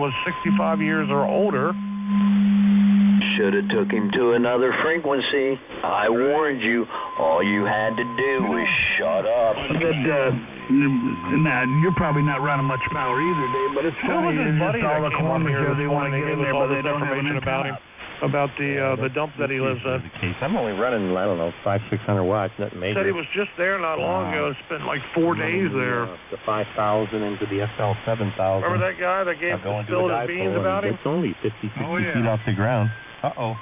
is 65 years or older. Should have took him to another frequency. I warned you. All you had to do was shut up. Now, you're probably not running much power either, Dave, but it's funny. It's just all the corners here. They want to get in there, but they don't have information about him. About the dump that he lives at. I'm only running, I don't know, 500-600 watts, nothing major. Said he was just there not long ago. Spent like 4 days there. The 5,000 into the SL 7,000. Remember that guy that gave spilled his beans about him? It's only 50, 60 feet off the ground. Uh-oh.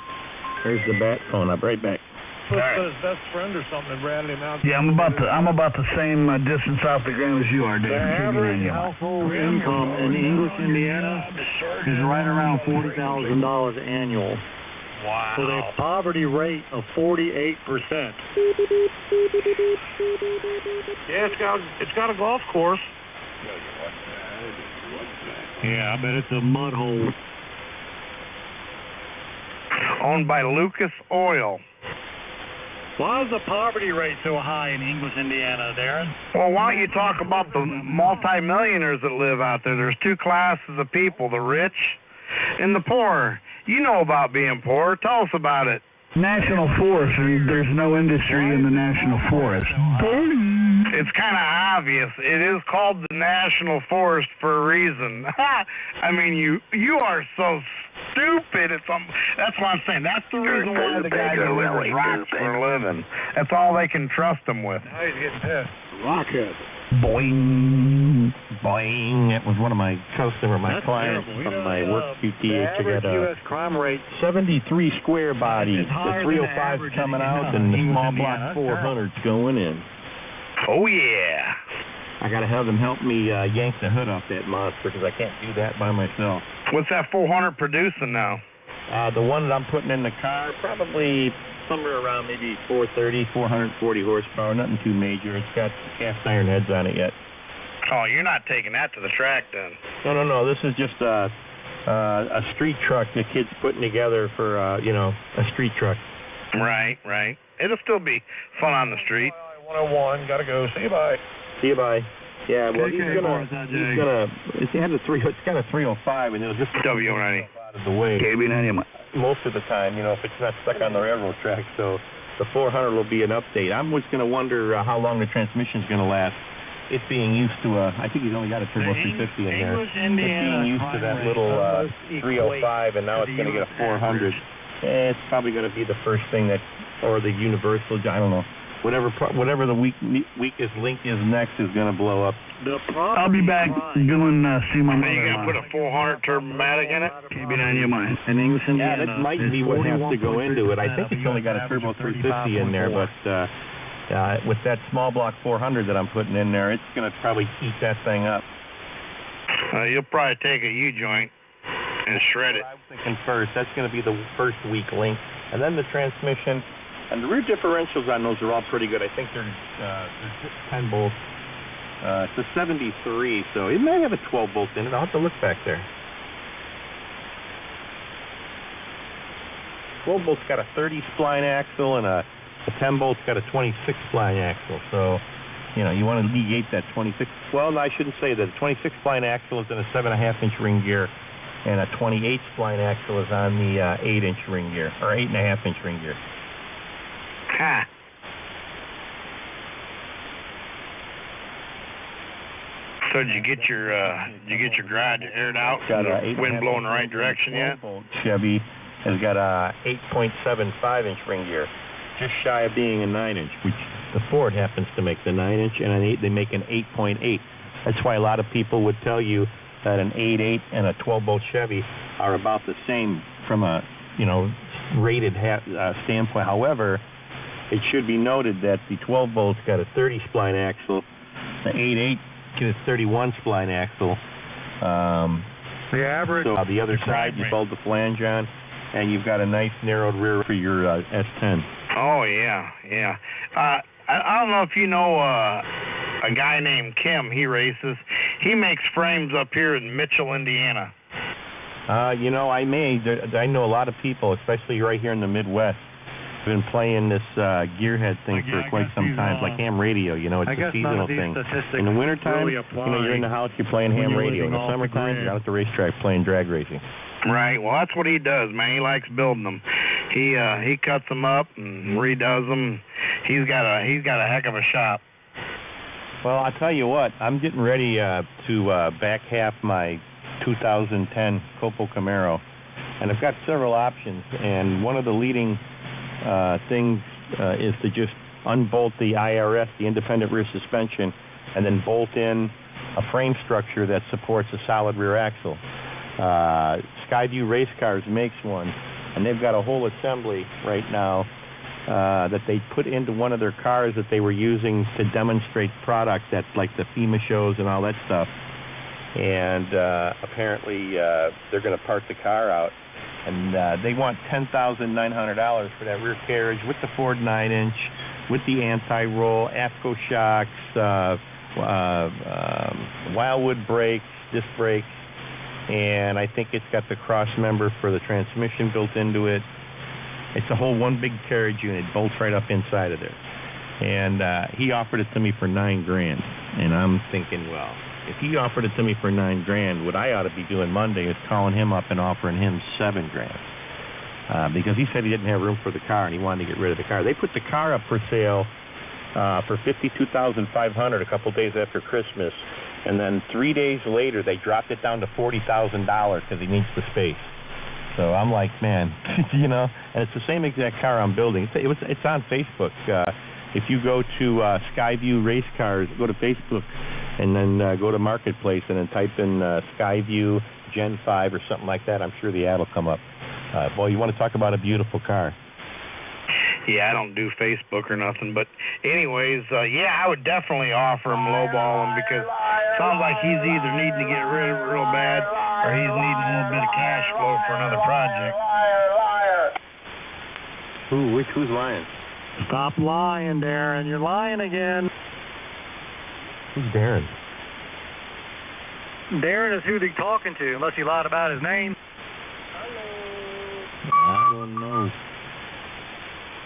There's the bat phone. I'll be right back. Put his best friend or something and ratted him out. Yeah, I'm about the same distance off the ground as you are, Dave. The average household income in English, Indiana is right around $40,000 annual. Wow. With a poverty rate of 48%. Yeah, it's got a golf course. Yeah, I bet it's a mud hole. Owned by Lucas Oil. Why is the poverty rate so high in English, Indiana, Darren? Well, why don't you talk about the multimillionaires that live out there? There's two classes of people, the rich and the poor. You know about being poor. Tell us about it. National Forest, there's no industry in the National Forest. It's kind of obvious. It is called the National Forest for a reason. I mean, you are so stupid. That's what I'm saying. That's the reason why the guy delivers rocks for a living. That's all they can trust him with. Now he's getting pissed. Rockhead. Boing. Boing. That was one of my customers, my clients from my work QTH. I got a U.S. crime rate 73 square body. The 305's coming out and the small block 400's going in. Oh, yeah. I got to have them help me yank the hood off that monster because I can't do that by myself. What's that 400 producing now? The one that I'm putting in the car, probably somewhere around maybe 430, 440 horsepower, nothing too major. It's got cast iron heads on it yet. Oh, you're not taking that to the track then? No. This is just a street truck the kid's putting together for, a street truck. Right. It'll still be fun on the street. 101, gotta go. See you, bye. See you, bye. Yeah, well, it's got a 305, and it'll just W90 out of the way. Most of the time, if it's not stuck on the railroad track, so the 400 will be an update. I'm just going to wonder how long the transmission's going to last. It's being used to I think he's only got a turbo 350 in there. It's being used to that little 305, and now it's going to get a 400. It's probably going to be the first thing or the universal, I don't know. Whatever the weakest link is next is going to blow up. I'll be back going see my mother. You going to put a 400 Turbomatic in it? Keep it on your mind. In English, Indiana. Yeah, that might be what has to go into it. I think it's only got a turbo 350 in there, but with that small block 400 that I'm putting in there, it's going to probably eat that thing up. You'll probably take a U-joint and shred it. I was thinking first. That's going to be the first weak link. And then the transmission. And the rear differentials on those are all pretty good. I think they're 10 bolts. It's a 73, so it may have a 12 bolt in it. I'll have to look back there. 12 bolt's got a 30 spline axle, and a 10 bolt's got a 26 spline axle. So, you want to negate that 26. Well, no, I shouldn't say that. The 26 spline axle is in a 7.5-inch ring gear, and a 28 spline axle is on the 8-inch ring gear, or 8.5-inch ring gear. Ha. So did you get your garage aired out? Got wind blowing the right direction yet? Chevy has got a 8.75-inch ring gear, just shy of being a 9-inch, which the Ford happens to make the 9-inch, and they make an 8.8. That's why a lot of people would tell you that an 8.8 and a 12-bolt Chevy are about the same from a rated standpoint. However, it should be noted that the 12-bolt's got a 30 spline axle, the 8.8 get a 31 spline axle. The average. So the other side, you bolt the flange on, and you've got a nice narrowed rear for your S10. Oh yeah. I don't know if you know a guy named Kim. He races. He makes frames up here in Mitchell, Indiana. I know a lot of people, especially right here in the Midwest. been playing this gearhead thing for quite some time. It's like ham radio, you know, it's a seasonal thing. In the wintertime, really you know, you're in the house, you're playing ham radio. In the summertime, you're out at the racetrack playing drag racing. Right. Well, that's what he does, man. He likes building them. He cuts them up and redoes them. He's got a heck of a shop. Well, I'll tell you what, I'm getting ready to back half my 2010 Copo Camaro, and I've got several options, and one of the leading things is to just unbolt the IRS, the independent rear suspension, and then bolt in a frame structure that supports a solid rear axle. Skyview Race Cars makes one, and they've got a whole assembly right now that they put into one of their cars that they were using to demonstrate product at like the FEMA shows and all that stuff. And apparently they're going to part the car out, and they want $10,900 for that rear carriage with the Ford 9-inch, with the anti-roll, AFCO shocks, Wildwood brakes, disc brakes, and I think it's got the cross member for the transmission built into it. It's a whole one big carriage unit, bolts right up inside of there. And he offered it to me for $9,000, and I'm thinking, well, if he offered it to me for $9,000, what I ought to be doing Monday is calling him up and offering him $7,000, because he said he didn't have room for the car and he wanted to get rid of the car. They put the car up for sale for $52,500 a couple days after Christmas, and then 3 days later they dropped it down to $40,000 because he needs the space. So I'm like, man, you know, and it's the same exact car I'm building. It's on Facebook. If you go to Skyview Race Cars, go to Facebook, and then go to Marketplace and then type in Skyview Gen 5 or something like that, I'm sure the ad will come up. Boy, you want to talk about a beautiful car. Yeah, I don't do Facebook or nothing, but anyways, yeah, I would definitely offer him lowball him, because it sounds like he's either needing to get rid of it real bad or he's needing a little bit of cash flow for another project. Who's lying? Stop lying, Darren. You're lying again. Who's Darren? Darren is who they're talking to, unless he lied about his name.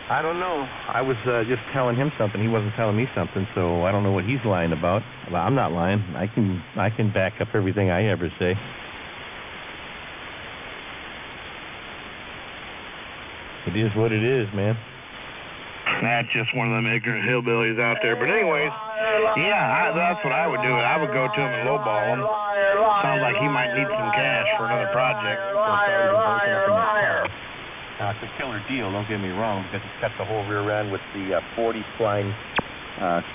I don't know. I was just telling him something. He wasn't telling me something, so I don't know what he's lying about. Well, I'm not lying. I can back up everything I ever say. It is what it is, man. That's just one of them ignorant hillbillies out there. But anyways, yeah, that's what I would do. I would go to him and lowball him. Sounds like he might need some cash for another project. It's a killer deal, don't get me wrong, because it's got the whole rear end with the 40 spline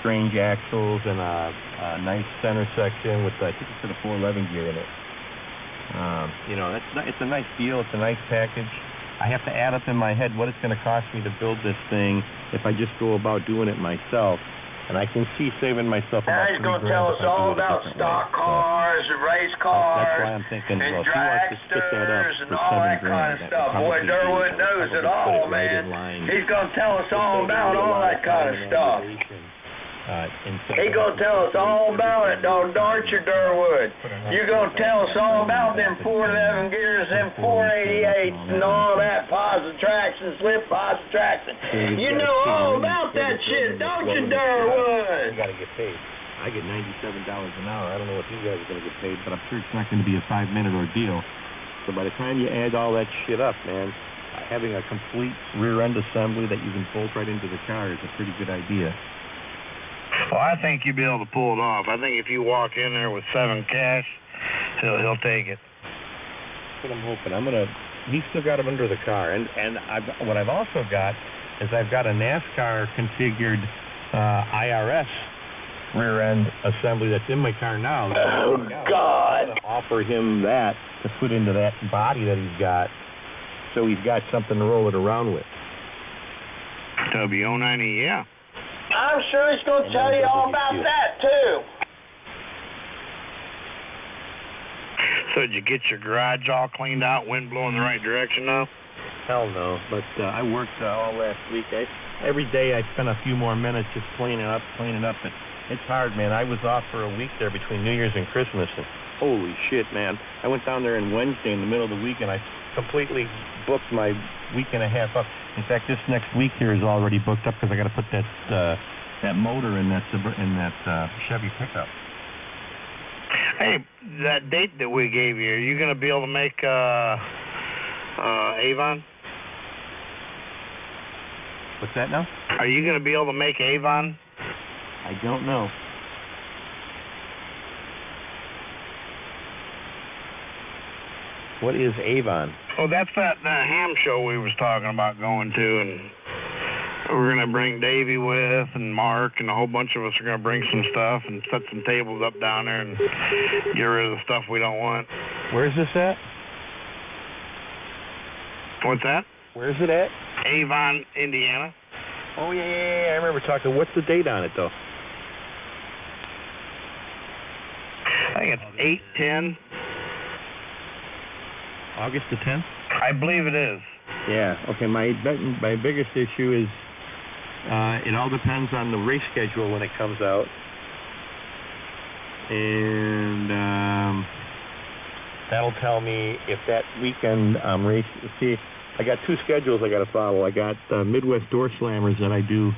strange axles and a nice center section with, I think it's got a 411 gear in it. You know, it's a nice deal. It's a nice package. I have to add up in my head what it's going to cost me to build this thing if I just go about doing it myself. And I can see saving myself about $3,000. Now he's going to tell us all about stock cars and race cars. That's why I'm thinking, and well, if he wants to spit that up and for all that $7,000, kind of stuff. Boy, Durwood knows it all, man. He's going to tell us all about all that kind of stuff. He's going to tell us all about it, don't you, Durwood? You're going to tell us all about them 411 gears, them 488s, and all that positive traction, slip positive traction. You know all about that shit, don't you, Durwood? You got to get paid. I get $97 an hour. I don't know what these guys are going to get paid, but I'm sure it's not going to be a 5-minute ordeal. So by the time you add all that shit up, man, having a complete rear end assembly that you can bolt right into the car is a pretty good idea. Well, I think you'll be able to pull it off. I think if you walk in there with $7,000 cash, he'll take it. That's what I'm hoping. He's still got him under the car, and what I've also got is I've got a NASCAR configured IRS rear end assembly that's in my car now. Oh God! I'm going to offer him that to put into that body that he's got, so he's got something to roll it around with. W090, yeah. I'm sure he's going to tell you all about that, too. So did you get your garage all cleaned out, wind blowing the right direction now? Hell no, but I worked all last week. Every day I spent a few more minutes just cleaning up. It's hard, man. I was off for a week there between New Year's and Christmas, and holy shit, man. I went down there on Wednesday in the middle of the week, and I completely booked my week and a half up. In fact, this next week here is already booked up because I got to put that motor in that Chevy pickup. Hey, that date that we gave you, are you going to be able to make Avon? What's that now? Are you going to be able to make Avon? I don't know. What is Avon? Oh, that's that ham show we was talking about going to, and we're going to bring Davey with, and Mark, and a whole bunch of us are going to bring some stuff and set some tables up down there and get rid of the stuff we don't want. Where's this at? What's that? Where's it at? Avon, Indiana. Oh, yeah, I remember talking. What's the date on it, though? I think it's 8/10. August the 10th? I believe it is. Yeah, okay, my biggest issue is it all depends on the race schedule when it comes out. And that'll tell me if that weekend race... See, I got two schedules I got to follow. I got Midwest Door Slammers that I do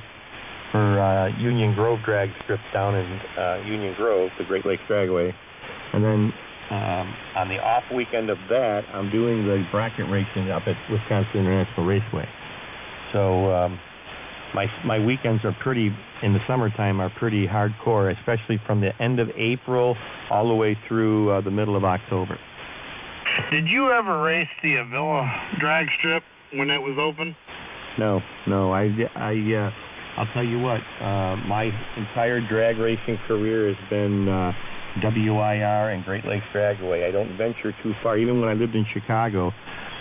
for Union Grove drag strips down in Union Grove, the Great Lakes Dragway. And then on the off weekend of that, I'm doing the bracket racing up at Wisconsin International Raceway. So my weekends are pretty, in the summertime, are pretty hardcore, especially from the end of April all the way through the middle of October. Did you ever race the Avila drag strip when it was open? No. I'll tell you what, my entire drag racing career has been WIR and Great Lakes Dragway. I don't venture too far. Even when I lived in Chicago,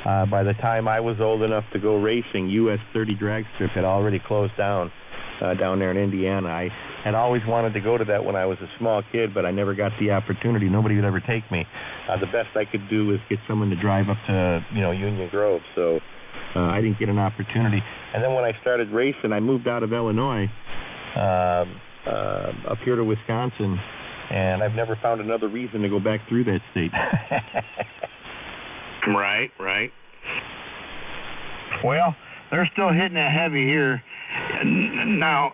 by the time I was old enough to go racing, US 30 drag strip had already closed down there in Indiana. I had always wanted to go to that when I was a small kid, but I never got the opportunity. Nobody would ever take me. The best I could do was get someone to drive up to Union Grove, so I didn't get an opportunity. And then when I started racing, I moved out of Illinois up here to Wisconsin, and I've never found another reason to go back through that state. Right. Well, they're still hitting it heavy here. Now,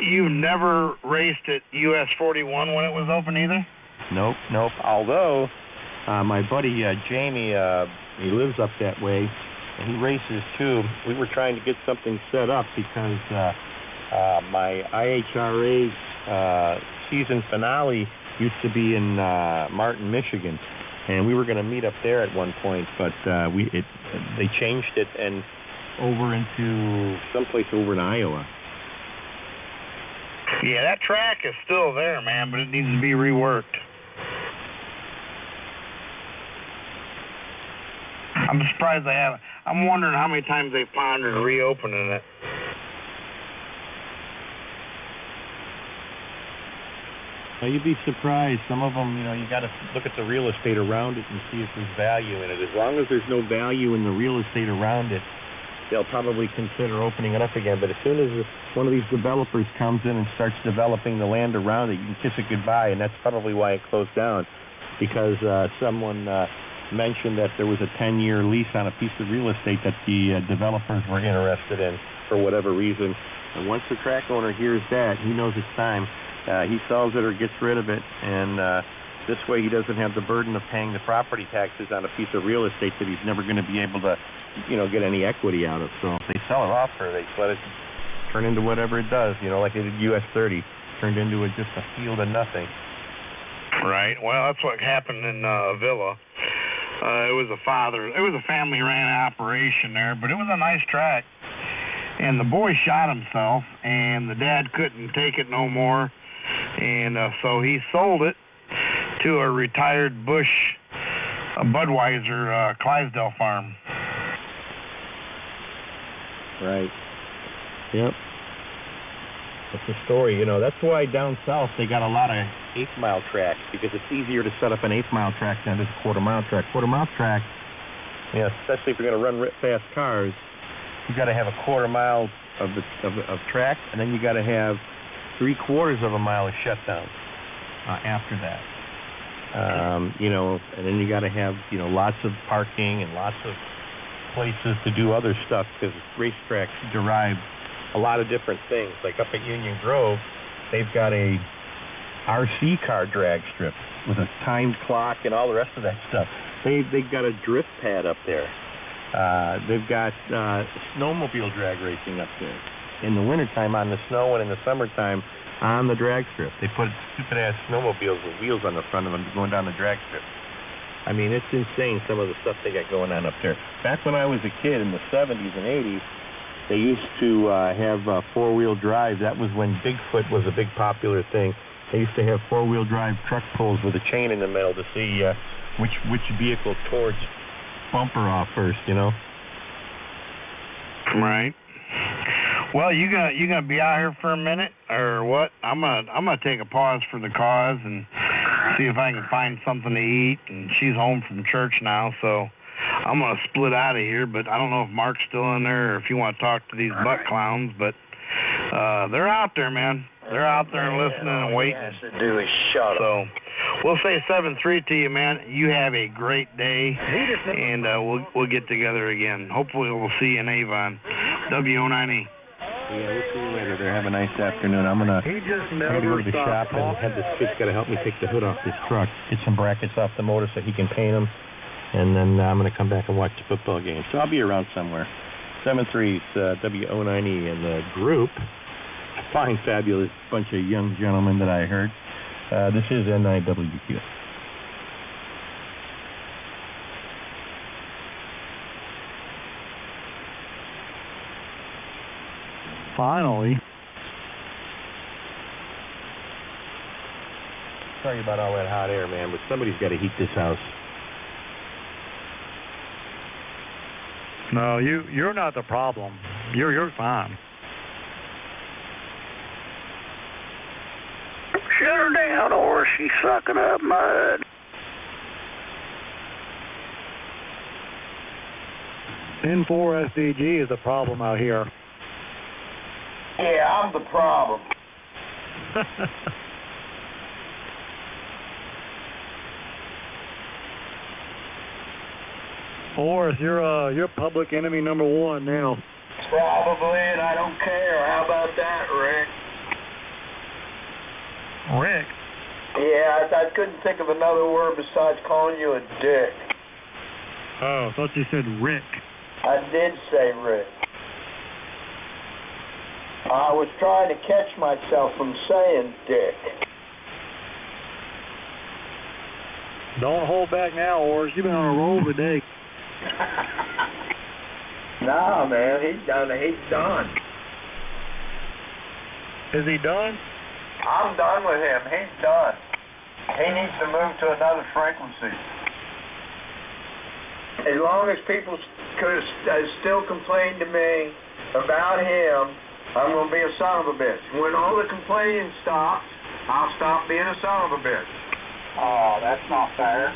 you've never raced at US 41 when it was open either? Nope. Although, my buddy Jamie, he lives up that way, and he races too. We were trying to get something set up because my IHRA season finale used to be in Martin, Michigan, and we were going to meet up there at one point, but they changed it and over into someplace over in Iowa. Yeah, that track is still there, man, but it needs to be reworked. I'm surprised they haven't. I'm wondering how many times they've pondered reopening it. Well, you'd be surprised. Some of them, you got to look at the real estate around it and see if there's value in it. As long as there's no value in the real estate around it, they'll probably consider opening it up again. But as soon as one of these developers comes in and starts developing the land around it, you can kiss it goodbye, and that's probably why it closed down, because someone mentioned that there was a 10-year lease on a piece of real estate that the developers were interested in for whatever reason. And once the track owner hears that, he knows it's time. He sells it or gets rid of it, and this way he doesn't have the burden of paying the property taxes on a piece of real estate that he's never going to be able to, get any equity out of. So if they sell it off her, they let it turn into whatever it does, like they did US 30, turned into just a field of nothing. Right. Well, that's what happened in Avila. It was a family-ran operation there, but it was a nice track. And the boy shot himself, and the dad couldn't take it no more, and so he sold it to a retired Budweiser Clydesdale farm. Right. Yep. That's the story. That's why down south they got a lot of 8-mile tracks, because it's easier to set up an 8-mile track than it is a quarter-mile track. Quarter-mile track, especially if you're going to run fast cars, you got to have a quarter mile of track, and then you got to have 3/4 of a mile of shutdown after that. And then you got to have lots of parking and lots of places to do other stuff because racetracks derive a lot of different things. Like up at Union Grove, they've got a RC car drag strip with a timed clock and all the rest of that stuff. They've got a drift pad up there. They've got snowmobile drag racing up there. In the wintertime on the snow and in the summertime on the drag strip. They put stupid-ass snowmobiles with wheels on the front of them going down the drag strip. I mean, it's insane some of the stuff they got going on up there. Back when I was a kid in the 70s and 80s, they used to have four-wheel drive. That was when Bigfoot was a big popular thing. They used to have four-wheel drive truck pulls with a chain in the middle to see which vehicle tore its bumper off first, you know? Right. Well, you gonna be out here for a minute or what? I'm gonna take a pause for the cause and see if I can find something to eat. And she's home from church now, so I'm gonna split out of here. But I don't know if Mark's still in there or if you want to talk to these butt clowns. But they're out there, man. They're out there and listening and waiting. All he has to do is shut up. So we'll say 7-3 to you, man. You have a great day, and we'll get together again. Hopefully we'll see you in Avon. WO9E. Yeah, we'll see you later there. Have a nice afternoon. I'm gonna go to the shop and have this kid's got to help me take the hood off this truck, get some brackets off the motor so he can paint them, and then I'm gonna come back and watch the football game. So I'll be around somewhere. 7-3's WO9E and the group. A fine, fabulous bunch of young gentlemen that I heard. This is NIWQ. Finally. Sorry about all that hot air, man, but somebody's got to heat this house. No, you're not the problem. You're fine. Shut her down, or she's sucking up mud. N4 SDG is a problem out here. Yeah, I'm the problem. Forrest, you're public enemy number one now. Probably, and I don't care. How about that, Rick? Rick? Yeah, I couldn't think of another word besides calling you a dick. Oh, I thought you said Rick. I did say Rick. I was trying to catch myself from saying dick. Don't hold back now, Horace. You've been on a roll today. Nah, man, he's done. He's done. Is he done? I'm done with him. He's done. He needs to move to another frequency. As long as people still complain to me about him, I'm going to be a son of a bitch. When all the complaining stops, I'll stop being a son of a bitch. Oh, that's not fair.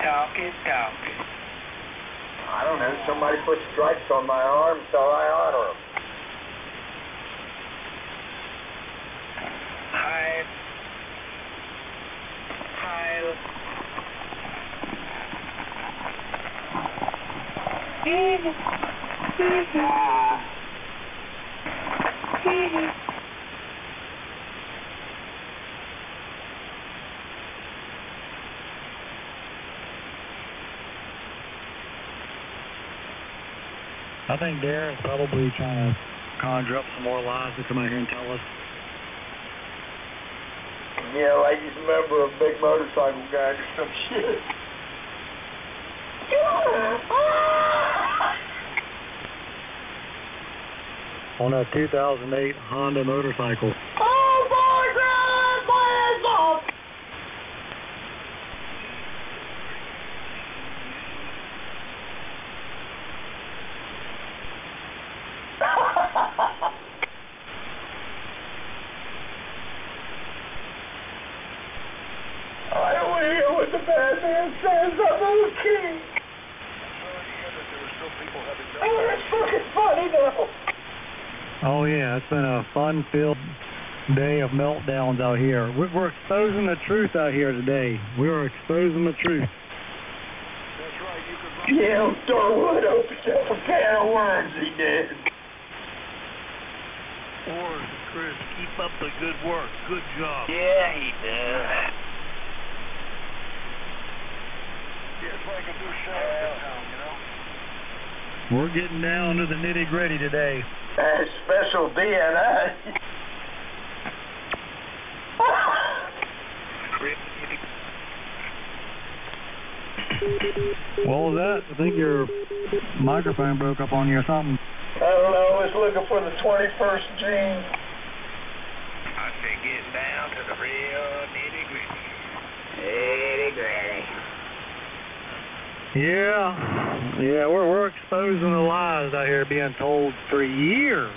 Talkie. I don't know. Somebody put stripes on my arm, so I honor them. I think Darren's probably trying to conjure up some more lies to come out here and tell us. Yeah, like he's a member of a big motorcycle gang or some shit. On a 2008 Honda motorcycle. Oh, my God, my head's off! I don't want to hear what the bad man says. I'm okay. Oh, that's fucking funny, though. Oh, yeah, it's been a fun-filled day of meltdowns out here. We're exposing the truth out here today. We're exposing the truth. That's right. You can run. Yeah, Darwood opened up a can of worms, he did. Forrest, Chris, keep up the good work. Good job. Yeah, he did. It's like a new sheriff in town, you know? We're getting down to the nitty-gritty today. That's special DNA. What was that? I think your microphone broke up on you or something. I don't know, I was looking for the 21st gene. I say getting down to the real nitty-gritty. Yeah, we're exposing the lies out here being told for years.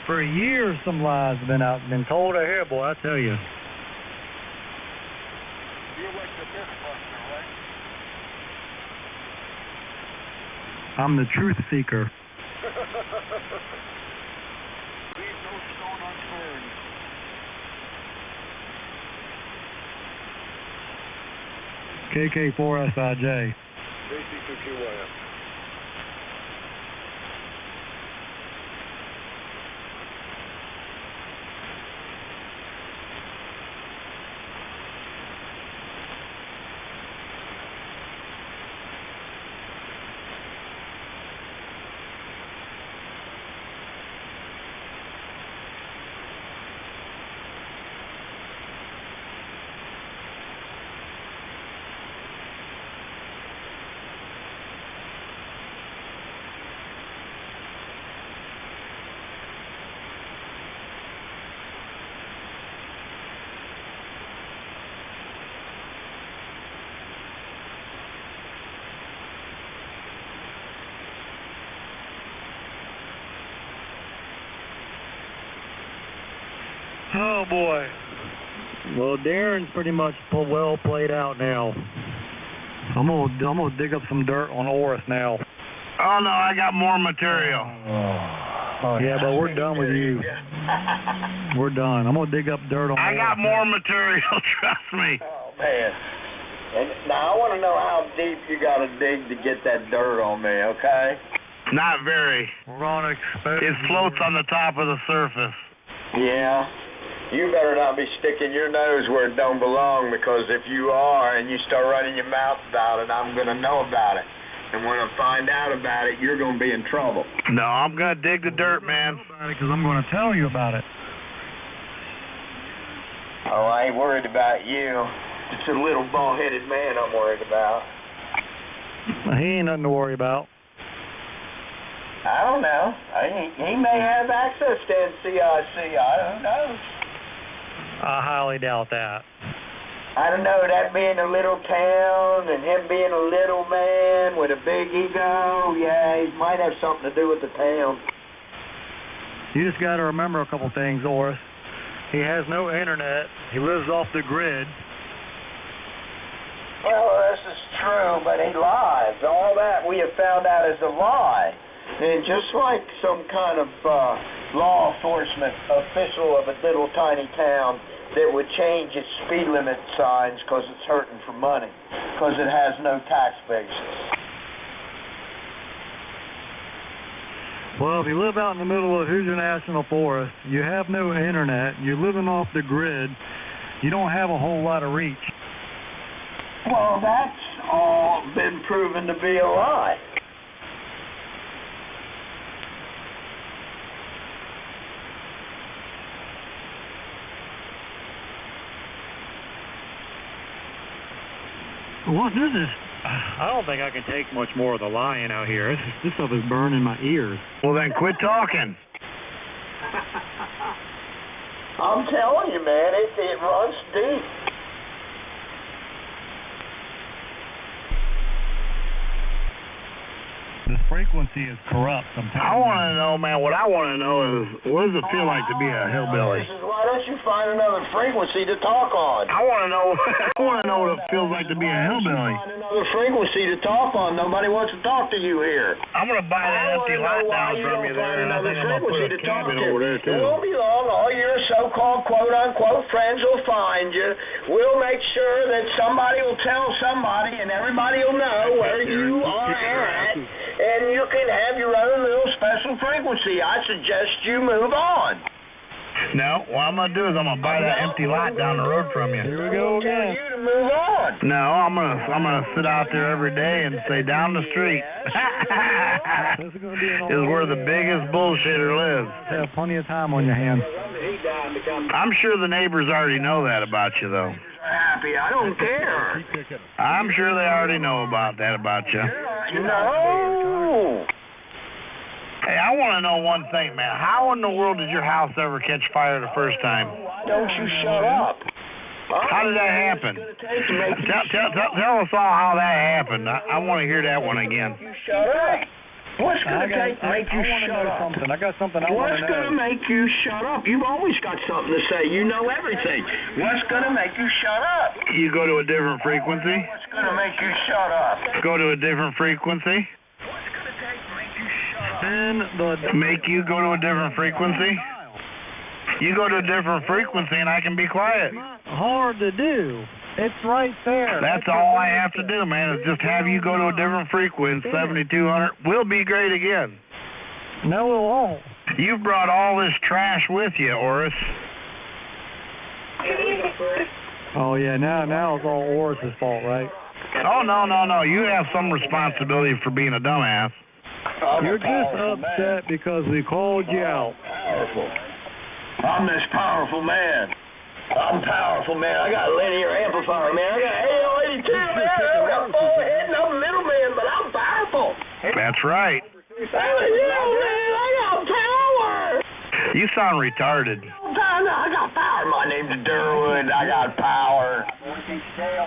For years, some lies have been told out here, boy, I tell you. You're like the Mythbuster, right? I'm the truth seeker. Leave no stone unturned. KK4SIJ. JC2QYM. Oh boy. Well, Darren's pretty much well played out now. I'm gonna dig up some dirt on Oris now. Oh, no, I got more material. Yeah, but we're done with you. We're done. I'm gonna dig up dirt on I Oris got more material, trust me. Oh, man. And now I want to know how deep you got to dig to get that dirt on me, okay? Not very. We're gonna expose. It floats on the top of the surface. Yeah. You better not be sticking your nose where it don't belong, because if you are and you start running your mouth about it, I'm going to know about it. And when I find out about it, you're going to be in trouble. No, I'm going to dig the dirt, man. Because I'm gonna tell you about it. Oh, I ain't worried about you. It's a little bald-headed man I'm worried about. He ain't nothing to worry about. I don't know. He may have access to NCIC. Who knows? I highly doubt that. I don't know, that being a little town and him being a little man with a big ego, yeah, he might have something to do with the town. You just got to remember a couple things, Oris. He has no internet. He lives off the grid. Well, this is true, but he lies. All that we have found out is a lie. And just like some kind of law enforcement official of a little tiny town that would change its speed limit signs because it's hurting for money, because it has no tax basis. Well, if you live out in the middle of Hoosier National Forest, you have no internet, you're living off the grid, you don't have a whole lot of reach. Well, that's all been proven to be a lie. What is this? I don't think I can take much more of the lying out here. This stuff is burning my ears. Well, then quit talking. I'm telling you, man, it runs deep. This frequency is corrupt. I want to know, man, what I want to know is, what does it feel like to be a hillbilly? This is what don't you find another frequency to talk on? I want to know. I want to know what it feels like to be a hillbilly. Find another frequency to talk on. Nobody wants to talk to you here. I'm gonna buy that empty lot down from you there, and I think I'm gonna put a cabin over there too. It won't be long. All your so-called quote-unquote friends will find you. We'll make sure that somebody will tell somebody, and everybody will know where you are at, and you can have your own little special frequency. I suggest you move on. No, what I'm gonna do is I'm gonna buy that empty lot down the road from you. Here we go again. You to move on. No, I'm gonna sit out there every day and say down the street. This is going to be is where the biggest bullshitter lives. You have plenty of time on your hands. I'm sure the neighbors already know that about you, though. Happy, I don't care. I'm sure they already know about that about you. No. Hey, I want to know one thing, man. How in the world did your house ever catch fire the first time? Don't you shut up. How did that happen? Tell us all how that happened. I want to hear that one again. You shut up. What's going to make you shut up? I got something I want to know. What's going to make you shut up? You've always got something to say. You know everything. What's going to make you shut up? You go to a different frequency? What's going to make you shut up? Go to a different frequency? Make you go to a different frequency? You go to a different frequency and I can be quiet. Hard to do. It's right there. That's all I have to do, man, is just have you go to a different frequency. 7200 will be great again. No, it won't. You've brought all this trash with you, Oris. Oh, yeah, now it's all Oris's fault, right? Oh, no. You have some responsibility for being a dumbass. You're just upset because we called you out. Powerful. I'm this powerful man. I'm powerful, man. I got a linear amplifier, man. I got AL82, man. I got full head and I'm a little man, but I'm powerful. That's right. Man, I got power. You sound retarded. I got power. My name's Durwood. I got power.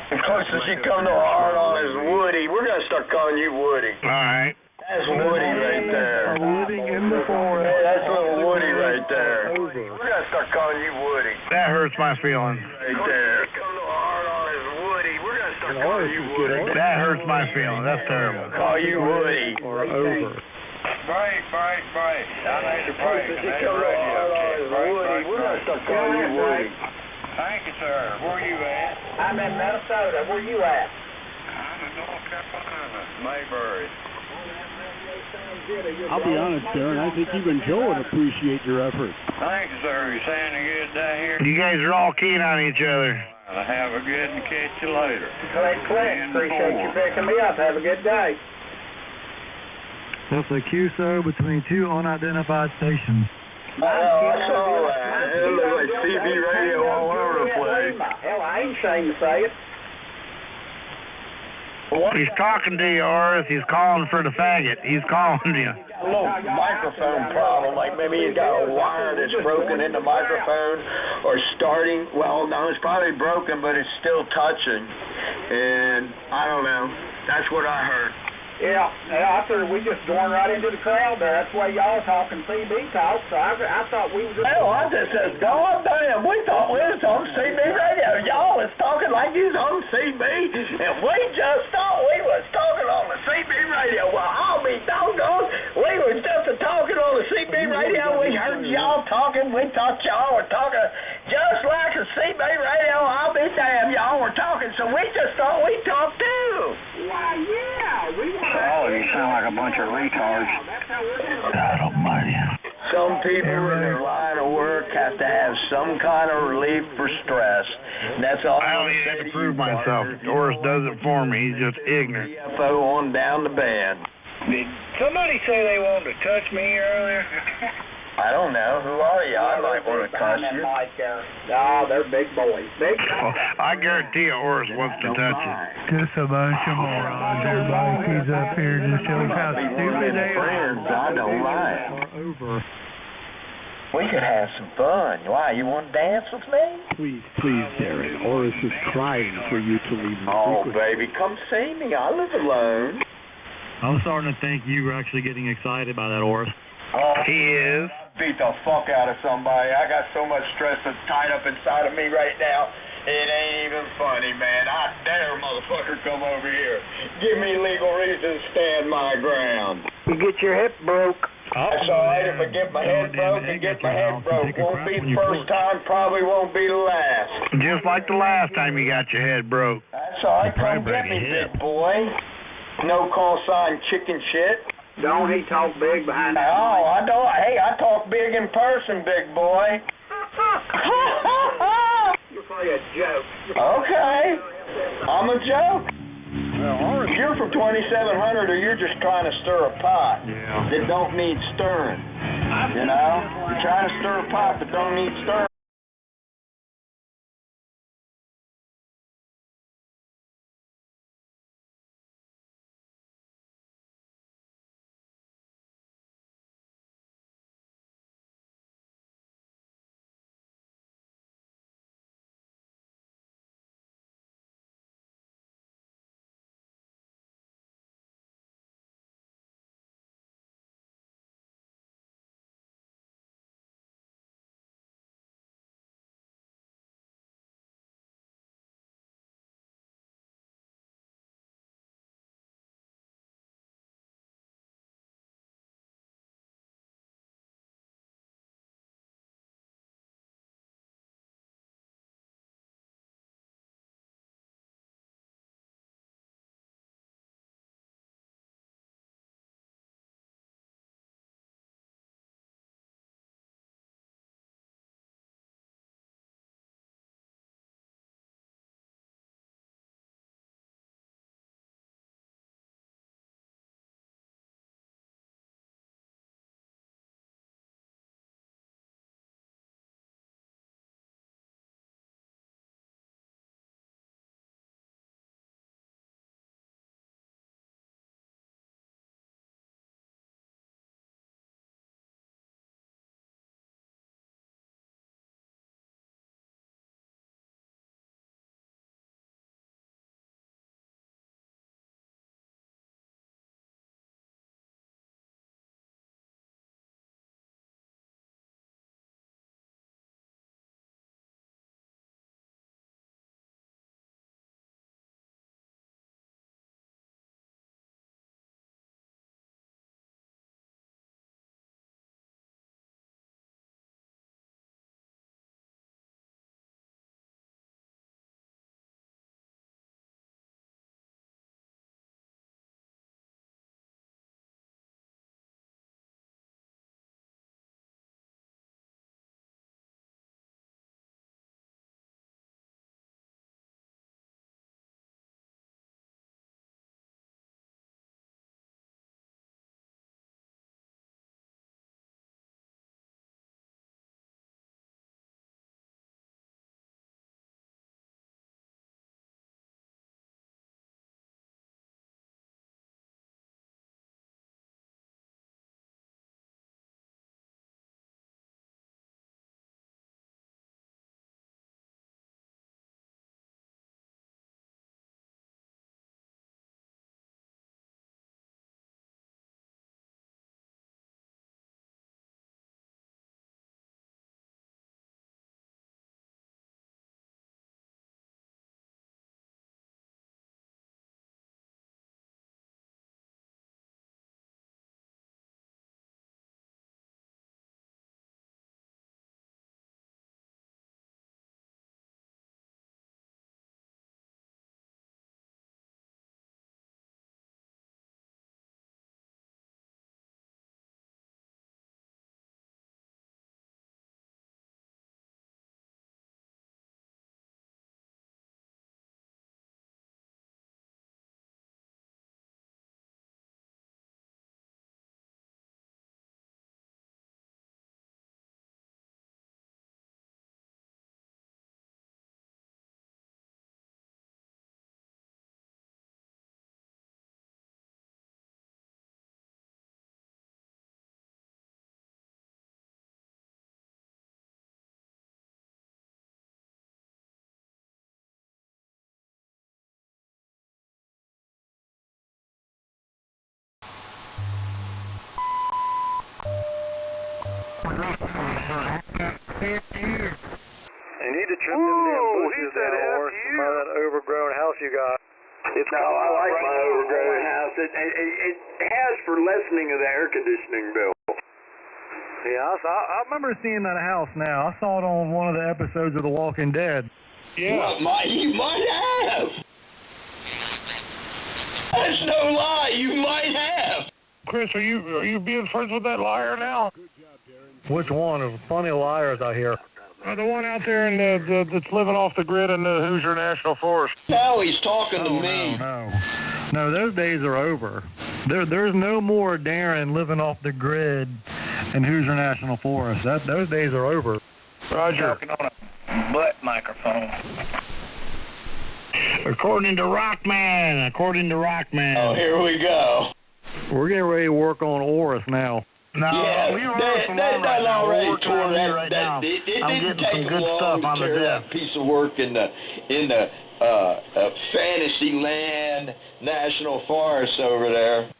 The closest you come to a hard-on is Woody. We're going to start calling you Woody. All right. That's Woody right there. Living in the forest. Hey, that's little Woody right there. We're going to start calling you Woody. That hurts my feelings. Right there. Come to a hard-on is Woody. We're going to start calling you Woody. That hurts my feelings. That's terrible. Call you Woody. Or over. Break. I need to break. Closest you come to a hard-on is Woody. We're going to start calling you Woody. Thank you, sir. Where are you at? I'm in Minnesota. Where you at? I'm in North Carolina, Mayberry. I'll be honest, Darren, I think even Joe would appreciate your efforts. Thank you, sir. You saying a good day here? You guys are all keen on each other. Well, have a good and catch you later. Click. Appreciate you picking me up. Have a good day. That's a QSO between two unidentified stations. I saw that. It looked like CB radio all over the place. Hell, I ain't ashamed to say it. He's talking to you, Oris. He's calling for the faggot. He's calling to you. A little microphone problem, like maybe he's got a wire that's broken in the microphone or starting. Well, no, it's probably broken, but it's still touching. And I don't know. That's what I heard. Yeah, I figured we just going right into the crowd there. That's why y'all talking CB talk, so I thought we were just... Hell, I just said, God damn, we thought we was on CB radio. Y'all was talking like you was on CB, and we just thought we was talking on the CB radio. Well, I'll be doggone. We was just talking on the CB radio. We heard y'all talking. We thought y'all were talking just like a CB radio. I'll be damned, y'all were talking, so we just thought we'd talk too. Why, yeah, we want... Oh, you sound like a bunch of retards. God almighty. Some people in their line of work have to have some kind of relief for stress. And that's all. I don't even have to prove myself. Doris does it for me. He's just ignorant. CFO on down the band. Did somebody say they wanted to touch me earlier? I don't know. Who are you? I might want to cuss you. No, they're big boys. Big Oh, I guarantee you Oris wants to touch you. Just a bunch of morons. Everybody sees up here and just shows how stupid they friends, I don't like. Over. We could have some fun. Why, you want to dance with me? Please, Darren. Oris is crying for you to leave the Oh, frequency. baby, come see me. I live alone. I'm starting to think you were actually getting excited by that, Oris. Oh, He is. beat the fuck out of somebody. I got so much stress that's tied up inside of me right now. It ain't even funny, man. I dare motherfucker come over here. Give me legal reason to stand my ground. You get your hip broke. That's all right if I get my head broke and get my head broke. Won't be the first time, probably won't be the last. Just like the last time you got your head broke. That's all right. Come get me, big boy. No call sign chicken shit. Don't he talk big behind that Oh, mic? I don't. Hey, I talk big in person, big boy. You're probably a joke. Okay. I'm a joke. If you're from 2700 or you're just trying to stir a pot that don't need stirring, you know? You're trying to stir a pot that don't need stirring. You need to trim them damn bushes down, Horace, by that overgrown house you got. No, I like my overgrown house. It has for lessening of the air conditioning bill. Yeah, I remember seeing that house now. I saw it on one of the episodes of The Walking Dead. Yeah. You might have. That's no lie. You might have. Chris, are you being friends with that liar now? Which one? There's plenty of liars out here. The one out there that's living off the grid in the Hoosier National Forest. Now he's talking to me. No, those days are over. There's no more Darren living off the grid in Hoosier National Forest. Those days are over. Roger. Talking on a butt microphone. According to Rockman. Oh, here we go. We're getting ready to work on Oris now. No, we were that already tore that. right now. It I'm didn't getting take some them good long stuff to on the tear desk. that piece of work in the Fantasyland National Forest over there.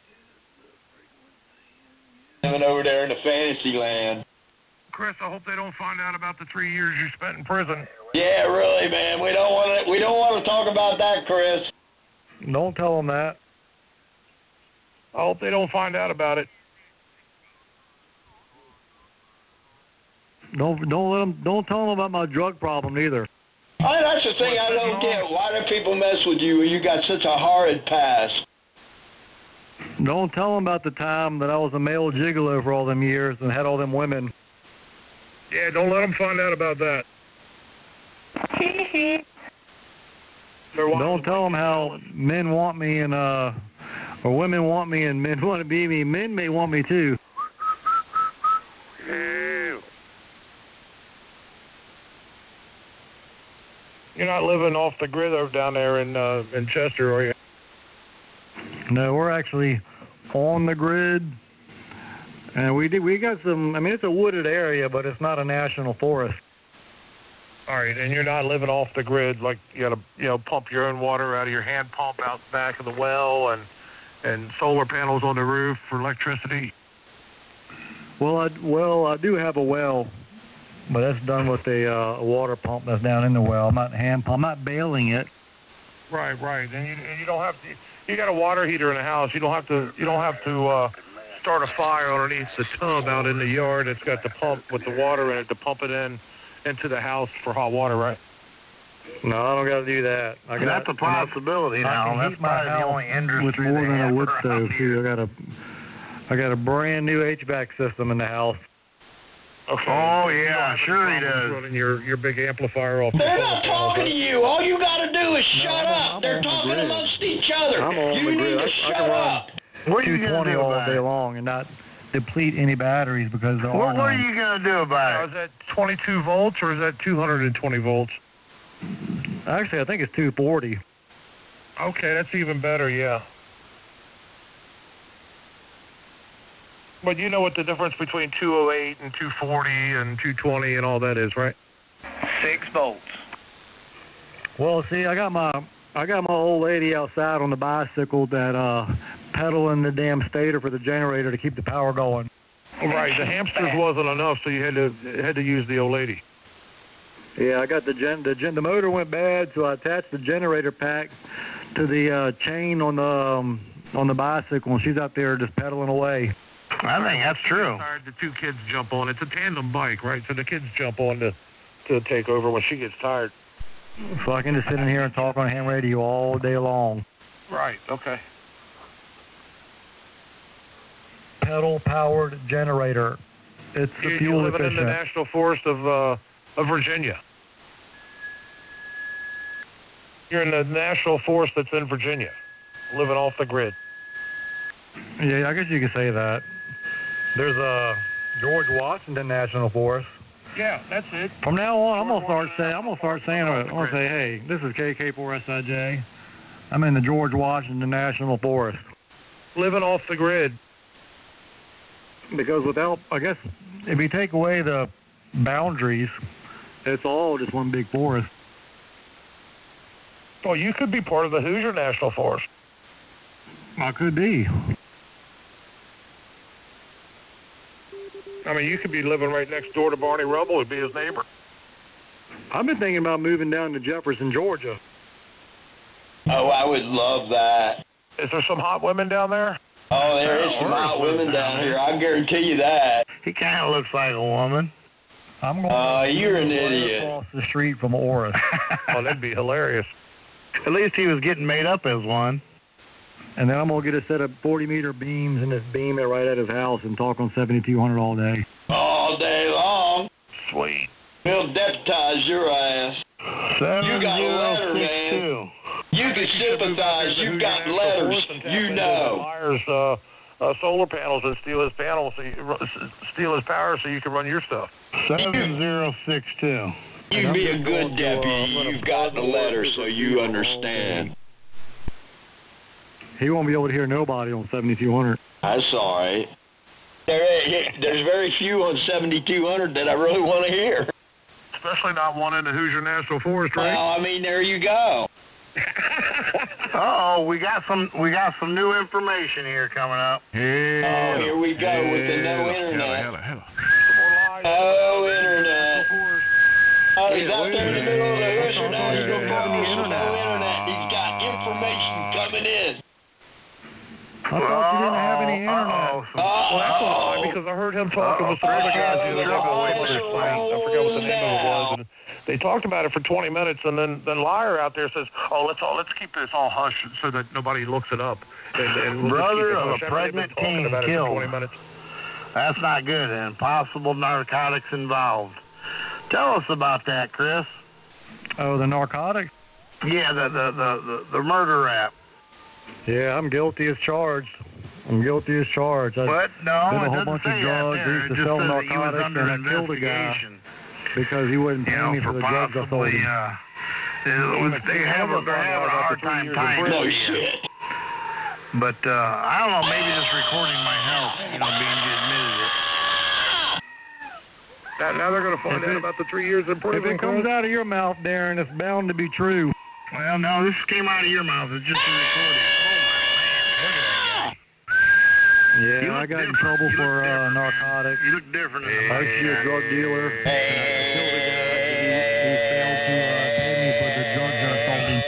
Living over there in the Fantasyland. Chris, I hope they don't find out about the 3 years you spent in prison. Yeah, really, man. We don't want to talk about that, Chris. Don't tell them that. I hope they don't find out about it. Don't tell them about my drug problem either. That's the thing I don't get. Why do people mess with you when you got such a horrid past? Don't tell them about the time that I was a male gigolo for all them years and had all them women. Yeah, don't let them find out about that. Don't tell them how men want me and or women want me and men want to be me. Men may want me too. You're not living off the grid over down there in Chester, are you? No, we're actually on the grid, and we got some. I mean, it's a wooded area, but it's not a national forest. All right, and you're not living off the grid, like you got to pump your own water out of your hand pump out back of the well, and solar panels on the roof for electricity. Well, I do have a well. But that's done with a water pump that's down in the well. I'm not hand pump. I'm not bailing it. Right. And you don't have to. You got a water heater in the house. You don't have to start a fire underneath the tub out in the yard. It's got the pump with the water in it to pump it into the house for hot water, right? No, I don't got to do that. That's a possibility now. That's probably the only industry with more than a wood stove too. I got a brand new HVAC system in the house. Okay. Oh yeah, sure he does. Running your big amplifier off. They're not talking to you. All you got to do is shut up. They're talking amongst each other. I'm on you the grid. need to shut up. What are you 220 all day long and not deplete any batteries because there are none. What are you going to do about it? Is that 22 volts or is that 220 volts? Actually, I think it's 240. Okay, that's even better. Yeah. But you know what the difference between 208 and 240 and 220 and all that is, right? 6 volts. Well, see, I got my old lady outside on the bicycle that pedaling the damn stator for the generator to keep the power going. Right, the hamsters wasn't enough, so you had to use the old lady. Yeah, I got the motor went bad, so I attached the generator pack to the chain on the bicycle, and she's out there just pedaling away. I think that's true. The two kids jump on. It's a tandem bike, right? So the kids jump on to take over when she gets tired. So I can just sit in here and talk on ham radio all day long. Right. Okay. Pedal-powered generator. It's fuel You're living efficient. in the National Forest of Virginia. You're in the National Forest that's in Virginia, living off the grid. Yeah, I guess you could say that. There's a George Washington National Forest. Yeah, that's it. From now on, I'm gonna start saying, hey, this is KK4SIJ. I'm in the George Washington National Forest. Living off the grid. Because I guess, if you take away the boundaries, it's all just one big forest. Well, you could be part of the Hoosier National Forest. I could be. I mean, you could be living right next door to Barney Rubble and be his neighbor. I've been thinking about moving down to Jefferson, Georgia. Oh, I would love that. Is there some hot women down there? Oh, there is some hot women down here. I guarantee you that. He kind of looks like a woman. I'm going you're an idiot. across the street from Oris. Oh, that'd be hilarious. At least he was getting made up as one. And then I'm going to get a set of 40-meter beams and just beam it right at his house and talk on 7200 all day. All day long. Sweet. We'll deputize your ass. You got a letter, man. You can sympathize. You got letters. You know. Liar's solar panels and steal his panels, steal his power so you can run your stuff. 7062. You be a good deputy. You've got the letter, so you understand. He won't be able to hear nobody on 7200. That's all right. There's very few on 7200 that I really want to hear. Especially not one in the Hoosier National Forest, right? Well, I mean, there you go. Uh-oh, we got some new information here coming up. Oh, here we go with the no internet. Hello. No internet. Oh, he's out there in the middle of the Hoosier National Forest with no internet. He's got information coming in. I thought you didn't have any internet. Well, that's all right, because I heard him talking with some other guys the other day about Wayback Lane. I forgot what the name of it was. And they talked about it for 20 minutes, and then Liar out there says, "Oh, let's keep this all hush so that nobody looks it up." And we'll Brother of a pregnant teen killed. That's not good, and possible narcotics involved. Tell us about that, Chris. Oh, the narcotics? Yeah, the murder rap. Yeah, I'm guilty as charged. What? No, it did a whole doesn't bunch say of drugs, that there. used to It just sell says that he was narcotics, under and I killed a guy investigation. because he wouldn't pay me for the drugs I sold him. They're having a hard time tying No it. shit. But I don't know, maybe this recording might help, being admitted it. Now they're going to find out about the 3 years in prison. If it comes out of your mouth, Darren, it's bound to be true. Well, no, this came out of your mouth. It's just a recording. Yeah, I got in trouble for narcotics. You look different. I used to be a drug dealer. And I killed a guy who failed to pay me for the drugs that I sold him.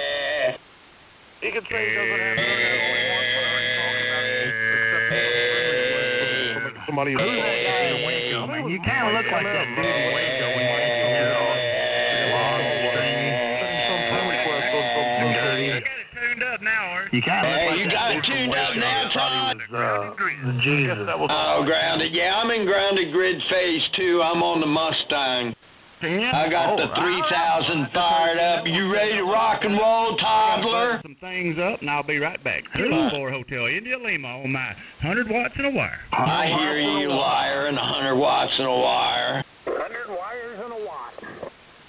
He can say he doesn't have internet all he wants, but are you talking about somebody who's Who's that guy in Waco, man? You kind of look like that dude in Waco when you You kind of you got it tuned up now, Todd. Jesus. Oh, grounded. Yeah, I'm in grounded grid phase 2. I'm on the Mustang. I got the 3000 fired up. You ready to rock and roll, toddler? Some things up, and I'll be right back. 204 Hotel India Lima on my 100 watts and a wire. I hear you, liar, and 100 watts and a wire. 100 wires and a watt.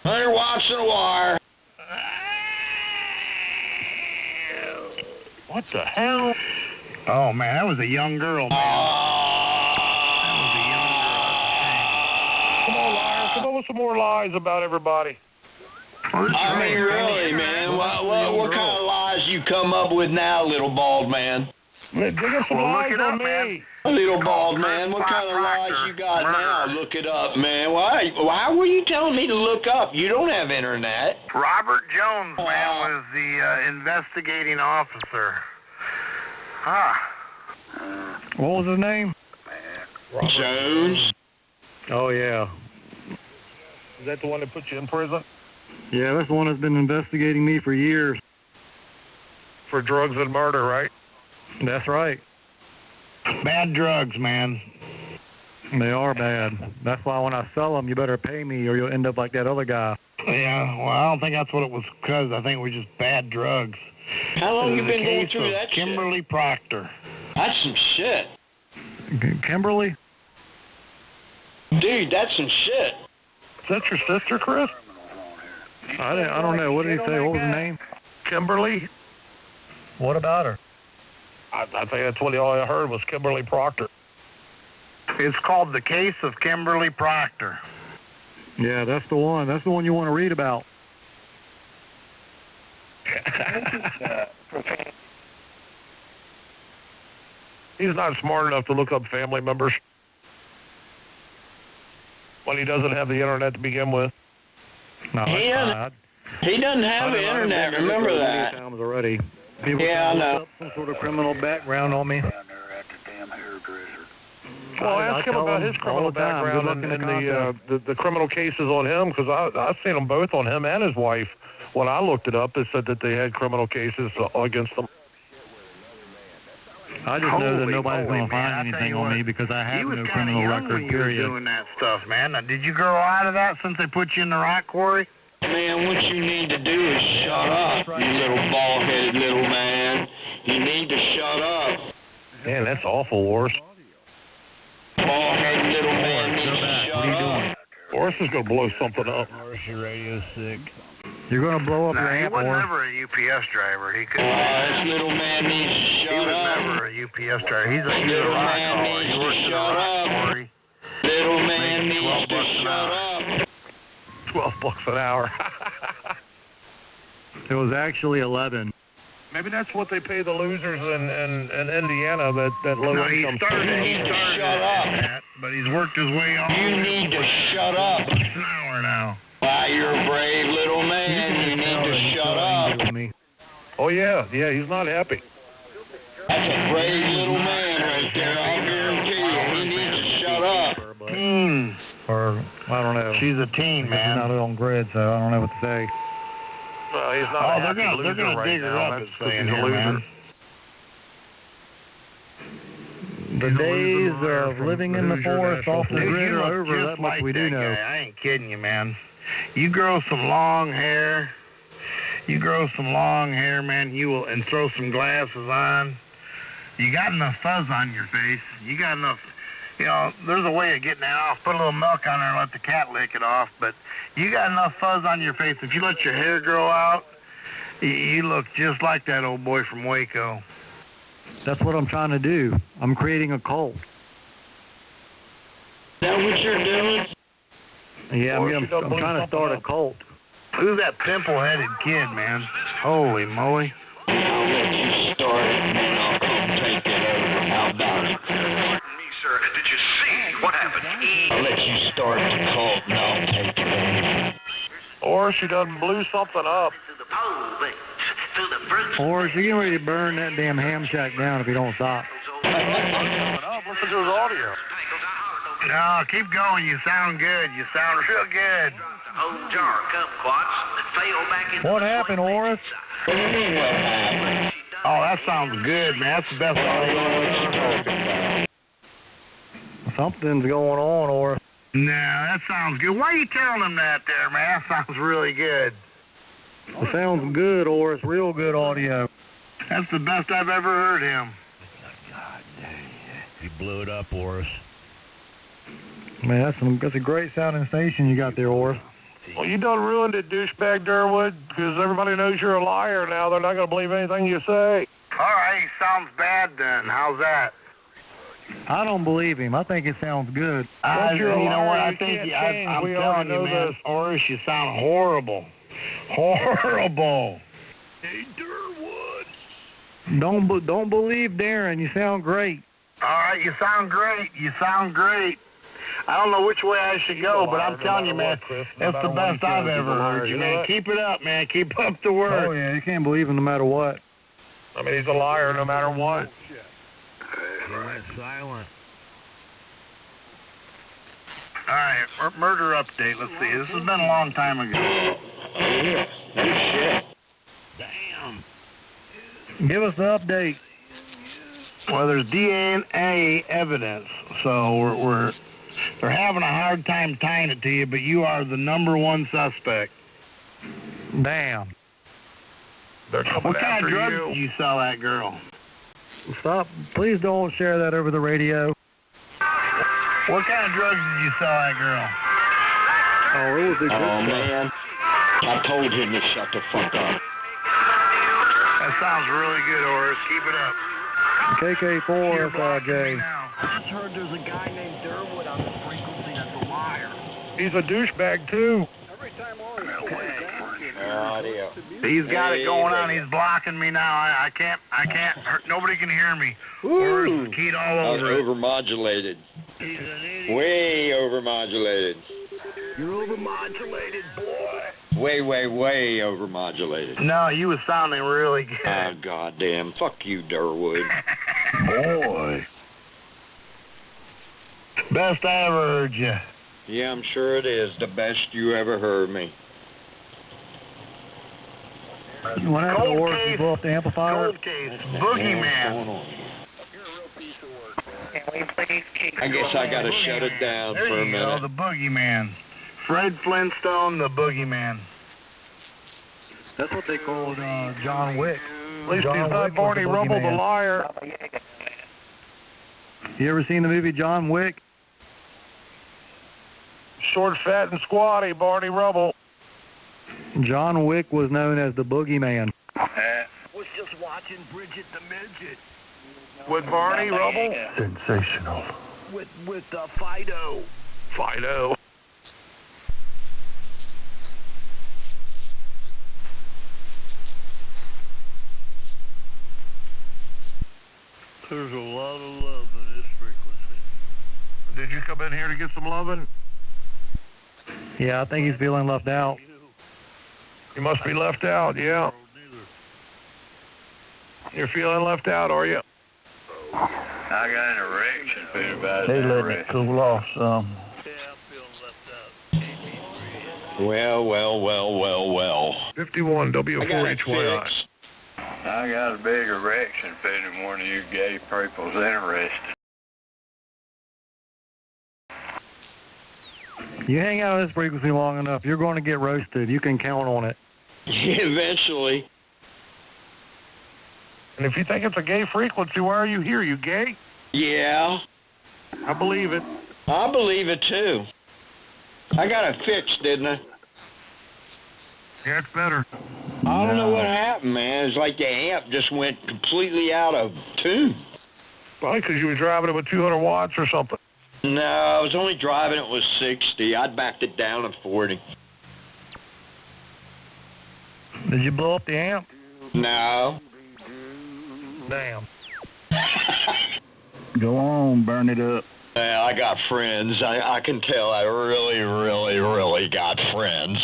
100 watts and a wire. What the hell? Oh, man, that was a young girl, man. That was a young girl. Come on, liar. Come on with some more lies about everybody. I mean, really, man. What kind of lies you come up with now, little bald man? Dig up some lies on me. Little bald man, what kind of lies you got now? Look it up, man. Why were you telling me to look up? You don't have internet. Robert Jones, man, was the investigating officer. What was his name? Jones. Oh, yeah. Is that the one that put you in prison? Yeah, that's the one that's been investigating me for years. For drugs and murder, right? That's right. Bad drugs, man. They are bad. That's why when I sell them, you better pay me or you'll end up like that other guy. Yeah, well, I don't think that's what it was because. I think it was just bad drugs. How long you been going through that shit? Kimberly Proctor. That's some shit. Kimberly? Dude, that's some shit. Is that your sister, Chris? I don't know. What did he say? What was her name? Kimberly? What about her? I think that's what all I heard was Kimberly Proctor. It's called The Case of Kimberly Proctor. Yeah, that's the one. That's the one you want to read about. He's not smart enough to look up family members. when he doesn't have the internet to begin with. No, he doesn't have the internet. Remember that? Times already. People I know. Up some sort of criminal background on me. Well, ask him about his criminal background and the criminal cases on him, because I've seen them both on him and his wife. When I looked it up, it said that they had criminal cases against them. I just know that nobody's going to find anything on me because I have no criminal record, period. You were doing that stuff, man. Now, did you grow out of that since they put you in the rock quarry? Man, what you need to do is shut up, you little bald-headed little man. You need to shut up. Man, that's awful, Horace. Bald-headed little man needs to shut up. Horace is going to blow something up. Horace, your radio's sick. You're going to blow up your he amp, was Horace. never a UPS driver. He couldn't. This little man needs to shut up. He was never a UPS driver. He's a little rock man caller. needs He to works in the shut rock up. quarry. Little man needs to shut up. $12 an hour. It was actually 11. Maybe that's what they pay the losers in Indiana, that low income. He started shut up. But he's worked his way on. You need to shut up. It's an hour now. Why, you're a brave little man. You need to shut up. Oh, yeah, he's not happy. That's a brave little man right there. I'll guarantee you. He needs to shut up. Or, I don't know. She's a teen, man. She's not on grid, so I don't know what to say. Well, he's not a happy loser they're gonna right dig her now. up. That's It's because saying he's a here, loser. man. The days of living in the forest off the grid are over. That much we do know. I ain't kidding you, man. You grow some long hair. Man. You will, and throw some glasses on. You got enough fuzz on your face. You got enough. You know, there's a way of getting that off. Put a little milk on there and let the cat lick it off. But you got enough fuzz on your face. If you let your hair grow out, you look just like that old boy from Waco. That's what I'm trying to do. I'm creating a cult. Is that what you're doing? Yeah, I'm trying to start a cult. Who's that pimple-headed kid, man? Holy moly. I'll let you start it, and then I'll come take it over. How about it? Me, sir. Did you see what happened? I'll let you start the cult, and I'll take it over. Or she done blew something up. Or is he getting ready to burn that damn ham shack down if he don't stop? Listen to his audio. No, keep going. You sound good. You sound real good. Whole jar of kumquats that fell back in. What happened, Horace? What do you mean what happened? Oh, that sounds good, man. That's the best audio. Something's going on, Horace. No, that sounds good. Why are you telling him that there, man? That sounds really good. It sounds good, Horace. Real good audio. That's the best I've ever heard him. God dang. You blew it up, Horace. Man, that's a great sounding station you got there, Horace. Well, you done ruined it, douchebag Durwood, because everybody knows you're a liar now. They're not going to believe anything you say. All right, sounds bad then. How's that? I don't believe him. I think it sounds good. You know what? I think I'm telling you, man, Horace, you sound horrible. Horrible. Hey, Durwood. Don't believe Darren. You sound great. All right, you sound great. I don't know which way I should go, but I'm telling you, man, that's the best I've ever heard you, man. Keep it up, man. Keep up the work. Oh, yeah, you can't believe him no matter what. I mean, he's a liar no matter what. He went silent. All right, murder update. Let's see. This has been a long time ago. Shit. Damn. Give us the update. Well, there's DNA evidence, so they're having a hard time tying it to you, but you are the number one suspect. Damn. They're coming What kind after of drugs you. did you sell that girl? Stop. Please don't share that over the radio. What kind of drugs did you sell that girl? Oh, it was a good Oh, man. I told him to shut the fuck up. That sounds really good, Horace. Keep it up. KK4 FIJ. I heard there's a guy named Durwood on the frequency that's a liar. He's a douchebag, too. He's got it going on. He's blocking me now. I can't. Nobody can hear me. Horace is keyed all over. Overmodulated. Way overmodulated. You're overmodulated, boy. Way overmodulated. No, you was sounding really good. Oh, goddamn. Fuck you, Durwood. Boy. Best I ever heard you. Yeah, I'm sure it is. The best you ever heard me. What happened to work? You blow up the amplifier? Cold case. Boogeyman. I guess I gotta shut it down There for a you minute. go, the Boogeyman. Fred Flintstone, the Boogeyman. That's what they called John Wick. At least John he's not Wick was Barney the Rubble, the boogeyman. liar. You ever seen the movie John Wick? Short, fat, and squatty, Barney Rubble. John Wick was known as the Boogeyman. Was just watching Bridget the Midget. With Barney Rubble? Sensational. With Fido. Fido. There's a lot of love in this frequency. Did you come in here to get some loving? Yeah, I think he's feeling left out. You must be left out, yeah. You're feeling left out, are you? I got an erection feeling about They letting it cool off some. Yeah, I'm feeling left out. Well. 51 W4HYI. I got a big erection feeling one of you gay people's interested. You hang out at this frequency long enough, you're going to get roasted. You can count on it. Eventually. And if you think it's a gay frequency, why are you here? You gay? Yeah, I believe it. I believe it too. I got it fixed, didn't I? Yeah, it's better. I don't know what happened, man. It's like the amp just went completely out of tune. Probably because you were driving it with 200 watts or something. No, I was only driving it with 60. I'd backed it down to 40. Did you blow up the amp? No. Damn. Go on, burn it up. Yeah, I got friends. I can tell I really got friends.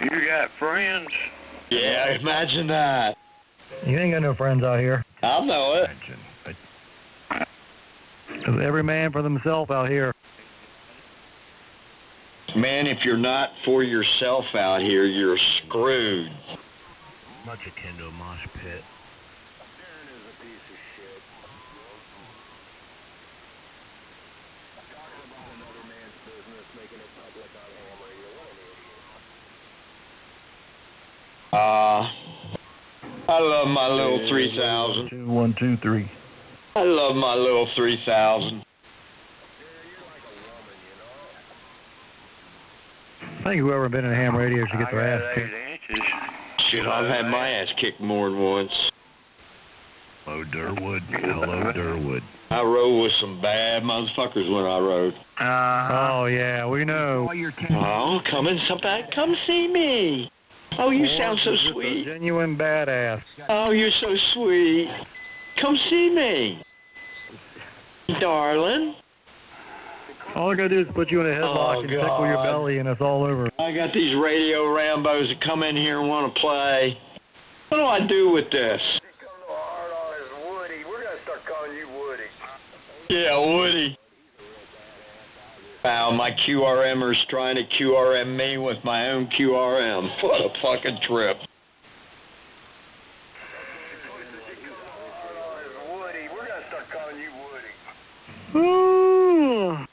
You got friends? Yeah, imagine that. You ain't got no friends out here. I know it. 'Cause every man for themselves out here. Man, if you're not for yourself out here, you're screwed. Much akin to a mosh pit. I love my little 3000. 2, 1, 2, 3. I love my little 3000. I think whoever been in ham radio should get their ass kicked. Shit, I've had my ass kicked more than once. Hello, Durwood. Hello, Durwood. I rode with some bad motherfuckers when I rode. Oh, yeah, we know. Oh, come see me. Oh, you sound so Just sweet. a genuine badass. Oh, you're so sweet. Come see me, darling. All I gotta do is put you in a headlock and tickle your belly, and it's all over. I got these radio Rambos that come in here and want to play. What do I do with this? Woody. We're gonna start calling you Woody. Yeah, Woody. Wow, my QRMer's trying to QRM me with my own QRM. What a fucking trip. Woody. We're gonna start calling you Woody. Ooh.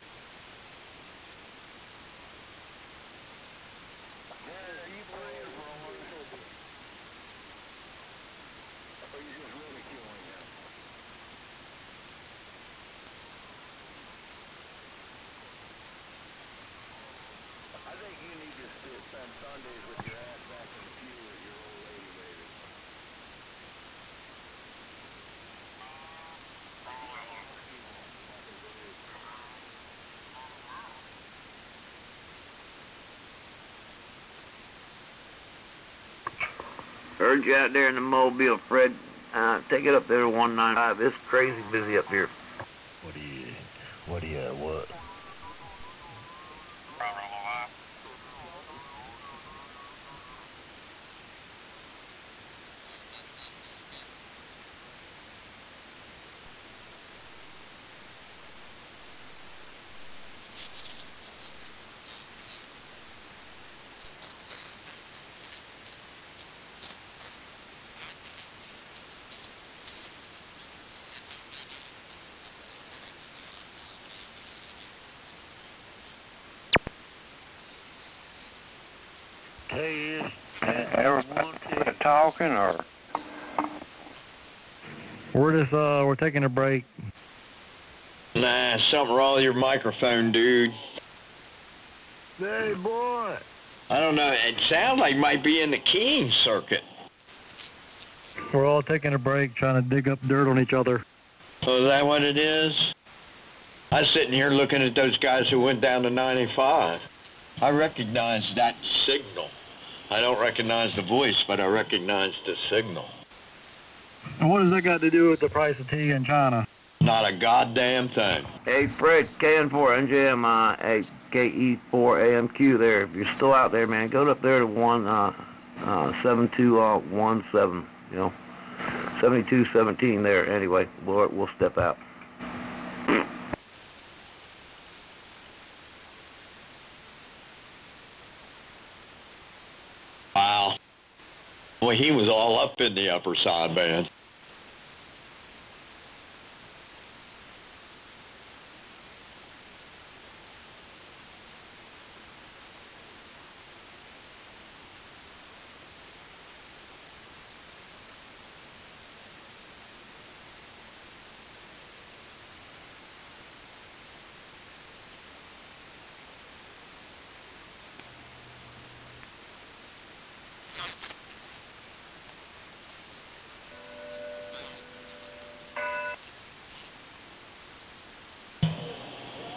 Heard you out there in the Mobile, Fred. Take it up there to 195. It's crazy busy up here. What? Hey, Everybody talking or? We're taking a break. Nah, something wrong with your microphone, dude. Hey, boy. I don't know. It sounds like it might be in the keying circuit. We're all taking a break, trying to dig up dirt on each other. Oh, is that what it is? I was sitting here looking at those guys who went down to 95. I recognize that signal. I don't recognize the voice, but I recognize the signal. And what does that got to do with the price of tea in China? Not a goddamn thing. Hey, Fred, KN4NJMI, KE4AMQ there. If you're still out there, man, go up there to 7217, 7217 there. Anyway, we'll step out. Wow. Well, he was all up in the upper sideband.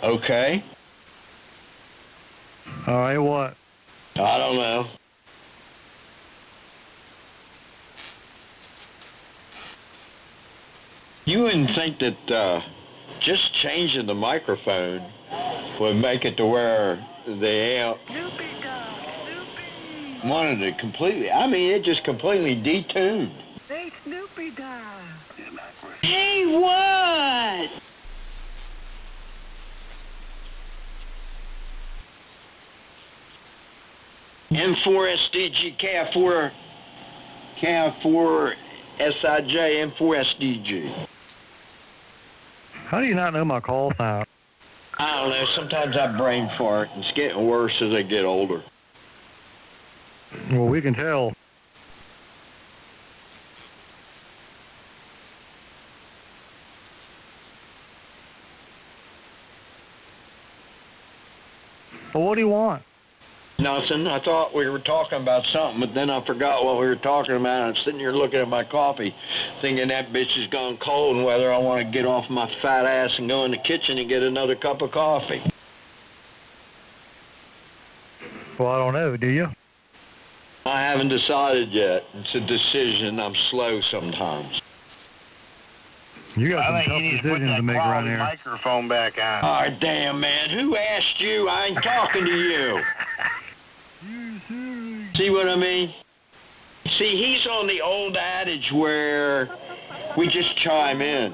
Okay. All right, what? I don't know. You wouldn't think that just changing the microphone would make it to where the amp wanted it completely. I mean, it just completely detuned. Hey, Snoopy Dog. Hey, what? M4SDG, KF4 SIJ, M4SDG. How do you not know my call sign? I don't know. Sometimes I brain fart. It's getting worse as I get older. Well, we can tell. Well, what do you want? Nothing. I thought we were talking about something, but then I forgot what we were talking about. I'm sitting here looking at my coffee, thinking that bitch has gone cold and whether I want to get off my fat ass and go in the kitchen and get another cup of coffee. Well, I don't know. Do you? I haven't decided yet. It's a decision. I'm slow sometimes. You got some tough decisions to make around here. Microphone back on. All right, damn, man. Who asked you? I ain't talking to you. See what I mean? See, he's on the old adage where we just chime in.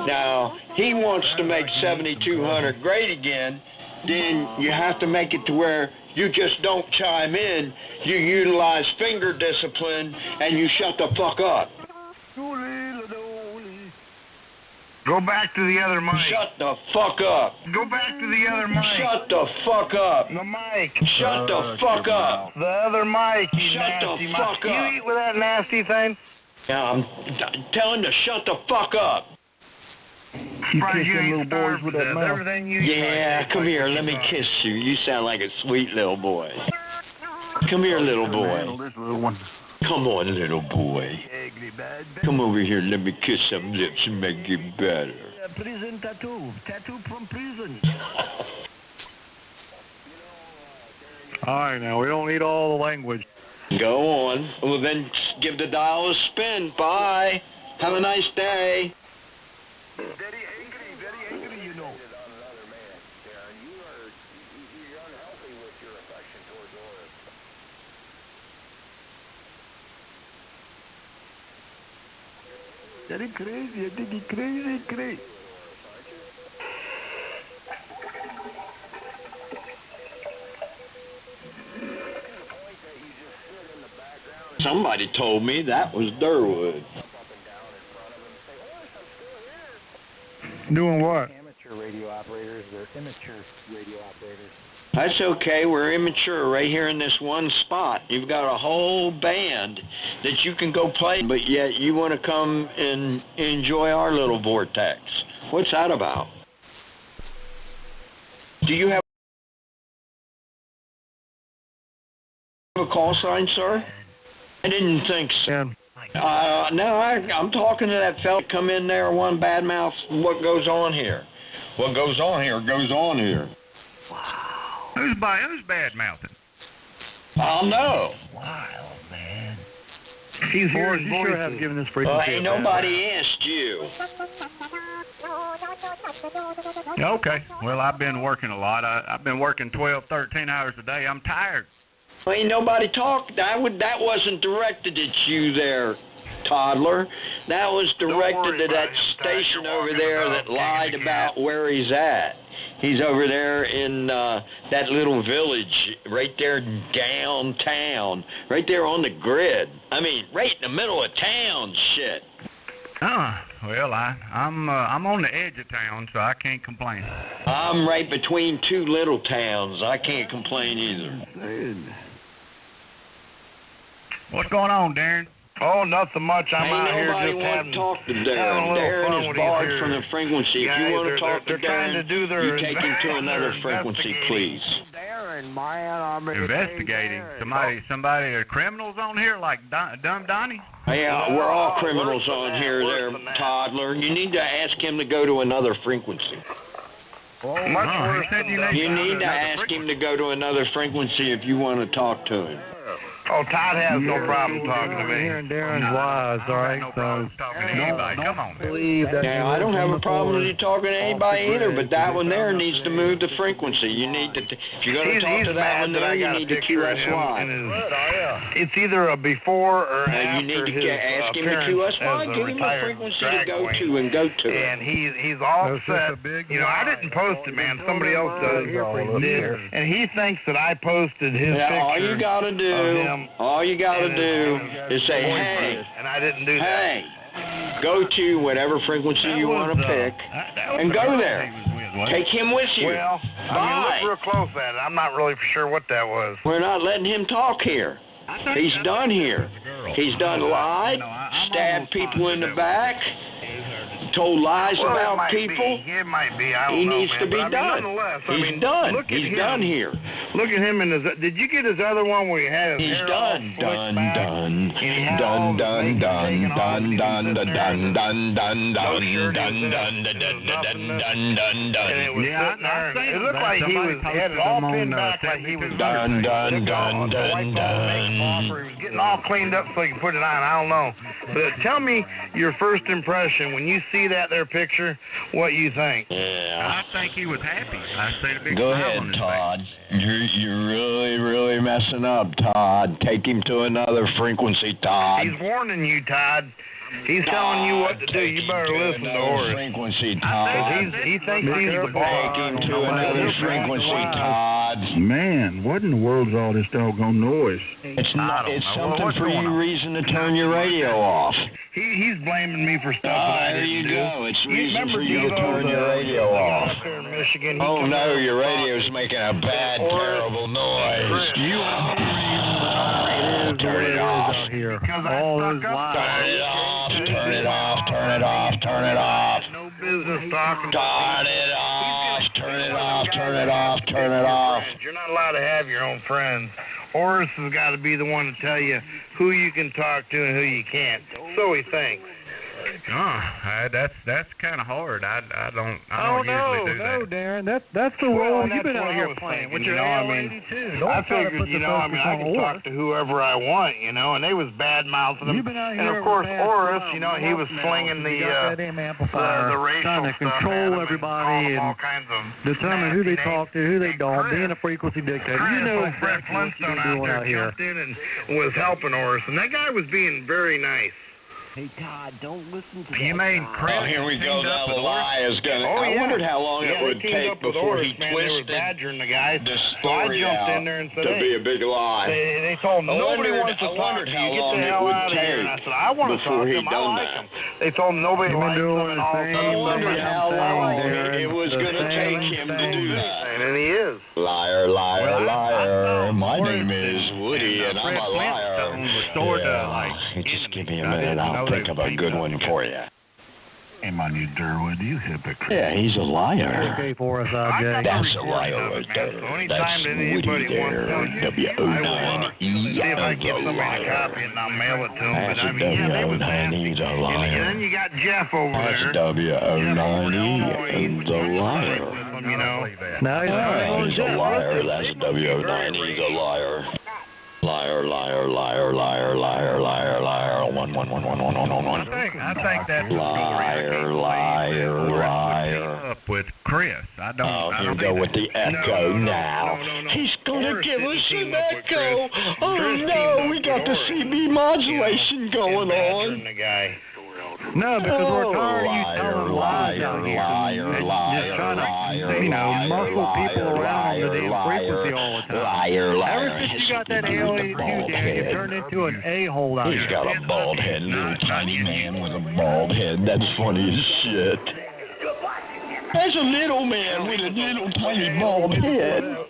Now, he wants to make 7200 great again. Then you have to make it to where you just don't chime in. You utilize finger discipline and you shut the fuck up. Go back to the other mic. Shut the fuck up. Go back to the other mic. Shut the fuck up. The mic. Shut the fuck up. The other mic, you Shut nasty the fuck mic. up. You eat with that nasty thing? Yeah, I'm telling you to shut the fuck up. You kissing little boys with that mouth. Yeah, come here. Let me kiss you. You sound like a sweet little boy. Come here, little boy. Come on, little boy. Come over here. Let me kiss some lips and make it better. Prison tattoo. Tattoo from prison. All right, now, we don't need all the language. Go on. Well, then give the dial a spin. Bye. Have a nice day. Very angry, you know. Very crazy, I think he's crazy. Somebody told me that was Durwood. Doing what? Amateur radio operators, they're immature radio operators. That's okay. We're immature right here in this one spot. You've got a whole band that you can go play, but yet you want to come and enjoy our little vortex. What's that about? Do you have a call sign, sir? I didn't think so. No, I'm talking to that fella. Come in there, one badmouth. What goes on here? What goes on here goes on here. Wow. Who's bad mouthing? I'll know. Wow, man. He's here. You sure have given this frequency. Well, ain't nobody asked you. Okay. Well, I've been working a lot. I've been working 12, 13 hours a day. I'm tired. Well, ain't nobody talked. That wasn't directed at you there, toddler. That was directed to that station over there that lied about where he's at. He's over there in that little village right there downtown, right there on the grid. I mean, right in the middle of town, shit. Well, I'm on the edge of town, so I can't complain. I'm right between two little towns. I can't complain either. What's going on, Darren? Oh, nothing much. I'm out here just having to talk to Darren. Darren is barred from the frequency. If you want to talk to Darren, you take him to another frequency, please. Darren, man, investigating. Somebody, are criminals on here like Dumb Donnie? Yeah, we're all criminals on here, there, toddler. You need to ask him to go to another frequency. Much worse. You need to ask him to go to another frequency if you want to talk to him. Oh, Todd has no problem talking to me. Hearing Darren's lies, all right? No problem talking to anybody. Come on. Now, I don't have a problem with you talking to anybody either, but that one there needs to move the frequency. You need to, if you're going to talk to that one there, you need to QSY. It's either a before or after you need to his ask him to QSY. Give him a frequency to go to and go to it. And he's all set. You know, I didn't post it, man. Somebody else did. And he thinks that I posted his picture. All you got to do. All you got to do is say, hey, and I didn't do that. Hey, go to whatever frequency you want to pick and go there. Take him with you. Well, I mean, look real close at it. I'm not really sure what that was. We're not letting him talk here. He's done here. He's done lied, stabbed people in the back, told lies about people. It might be. I don't he know, needs to be done. He's done. He's done here. Look at him in his. Did you get his other one where he had his hair all slicked back? It looked like he had it all pinned back like he was done. He was getting all cleaned up so he could put it on. I don't know. But tell me your first impression when you see that there picture, what you think. Yeah. I think he was happy. I see the big Go smile ahead, on his Todd. face. You're really messing up, Todd. Take him to another frequency, Todd. He's warning you, Todd. He's telling you what to do. You better listen to Horace. Frequency, Todd. He thinks he's the boss. Take him to another frequency, Todd. Man, what in the world's all this doggone noise? It's something for you reason to turn your radio off. He's blaming me for stuff that I there didn't you do. go. It's reason for you to turn your radio off. Up there in Michigan, Oh no, your radio's making a bad, terrible noise. Turn it off. All those lies. Turn it off. Turn it off. Turn it off. No business talking. Turn it off. Turn it off. Turn it off. Turn it off. You're not allowed to have your own friends. Horace has got to be the one to tell you who you can talk to and who you can't. So he thinks. That's kind of hard. I don't usually do that. No, Darren. That's the role you've been out here playing with your AL-82. I figured, I could talk to whoever I want, and they was bad mouthing them. And of course, Horace, he was slinging the racial trying to control everybody and determine who they talk to, who they don't, being a frequency dictator. You know Fred exactly what Flintstone you're doing out here. jumped in and was helping Horace, and that guy was being very nice. Hey, Todd, don't listen to You that mean guy. Oh, here we go. Now the lie is going to... I wondered how long it would take before he twisted the guy. the So I story jumped out in there and said, to be a big lie. They told him nobody wants to talk to you. Get the hell out of here. And I said, I want to talk to him. I like him. They told him nobody likes him. And all I wondered how long it was going to take him to do that. And he is. Liar, liar, liar. My name is Woody, and I'm a liar. Just give me a minute. I'll think of a good one for you. Shame on you, Durwood, you hypocrite. Yeah, he's a liar. Okay for us, Jay. That's a liar right there. That's Woody there. W-O-9-E. See if I can get somebody to copy it and I'll mail it to him. That's a W-O-9-E's a liar. And then you got Jeff over That's there. W-O-9-E. He's a liar. You know. He's a liar. That's W-O-9-E's a liar. Liar, liar, liar, liar, liar, liar, liar. One. I think that's liar, liar, liar. Up with Chris. I Here we go with the echo now. He's gonna give us an echo. Oh no, we got the CB modulation going on. No, because we're tired of you telling lies out here. Just trying to, muffle people around on the damn frequency all the time. Liar. Ever since you got that AOA2 down, you turned into an a-hole out here. He's got a bald head, little tiny man with a bald head. That's funny as shit. There's a little man with a little tiny bald head.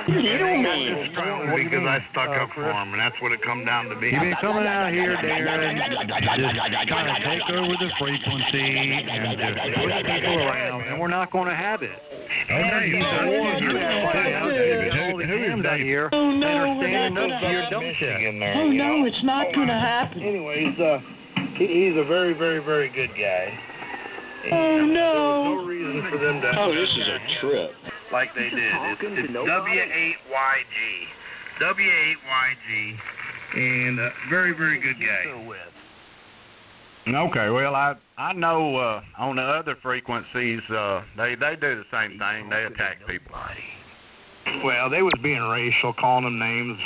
Little man. Because I stuck up for him, and that's what it come down to be. You've been coming out here, Darren, just trying to take over the frequency and just push people around, and we're not going to have it. And he's the one who all these hams out here that are standing up to your dumb shit. Oh no, it's not going to happen. Anyway, he's a very, very, very good guy. Oh no. There's no reason for them to. Oh, this is a trip. Like they did. It's W8YG. W8YG. And very, very good guy. Okay, well, I know on the other frequencies, they do the same thing. They attack people. Well, they was being racial, calling them names,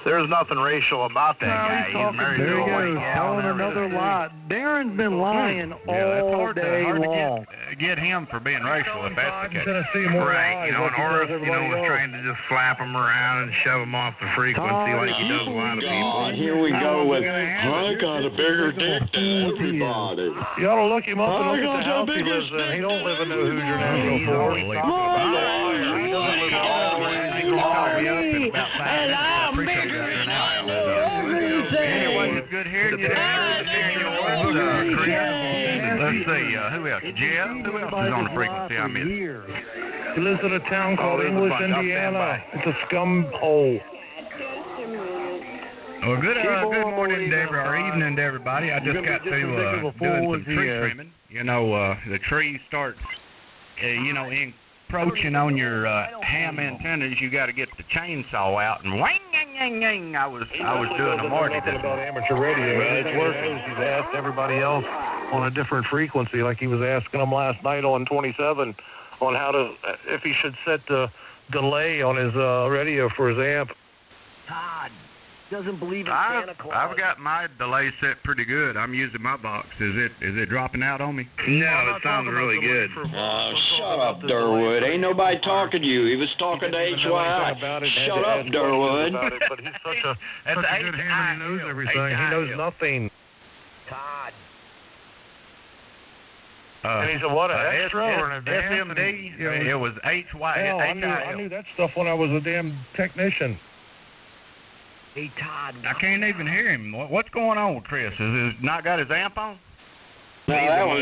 There's nothing racial about that guy. He's married to a white gal. Telling another lie. Darren's been lying all day long. Get him for being racial, if that's the case. Right, and Horace, was trying to just slap him around and shove him off the frequency like he does a lot of people. Here we go with, I got a bigger dick than everybody. You ought to look him up and look at the house he lives in. He don't live in no Hoosier National Forest. He doesn't live in And I'm bigger than anyway, it's good hearing you. Let's see, who else? Jeff? Who else is on the frequency I missed? He lives in a town called English, Indiana. It's a scum hole. Well, good morning, or evening to everybody. I just got to doing some tree trimming. The trees start, encroaching on your ham antennas. You got to get the chainsaw out and wang. I was doing a Marty. About amateur radio, man. It's working. He's asked everybody else on a different frequency, like he was asking them last night on 27 on if he should set the delay on his radio for his amp. Todd doesn't believe in Santa Claus. I've got my delay set pretty good. I'm using my box. Is it dropping out on me? No, it sounds really good. Shut up, Durwood. Ain't nobody talking to you. He was talking to HYI. Shut up, Durwood. But he's such a good ham, and he knows everything. He knows nothing. Todd. And he's an extra or an advanced? SMD. It was HYI. I knew that stuff when I was a damn technician. Hey, Todd. I can't even hear him. What's going on with Chris? Is he not got his amp on? No, that was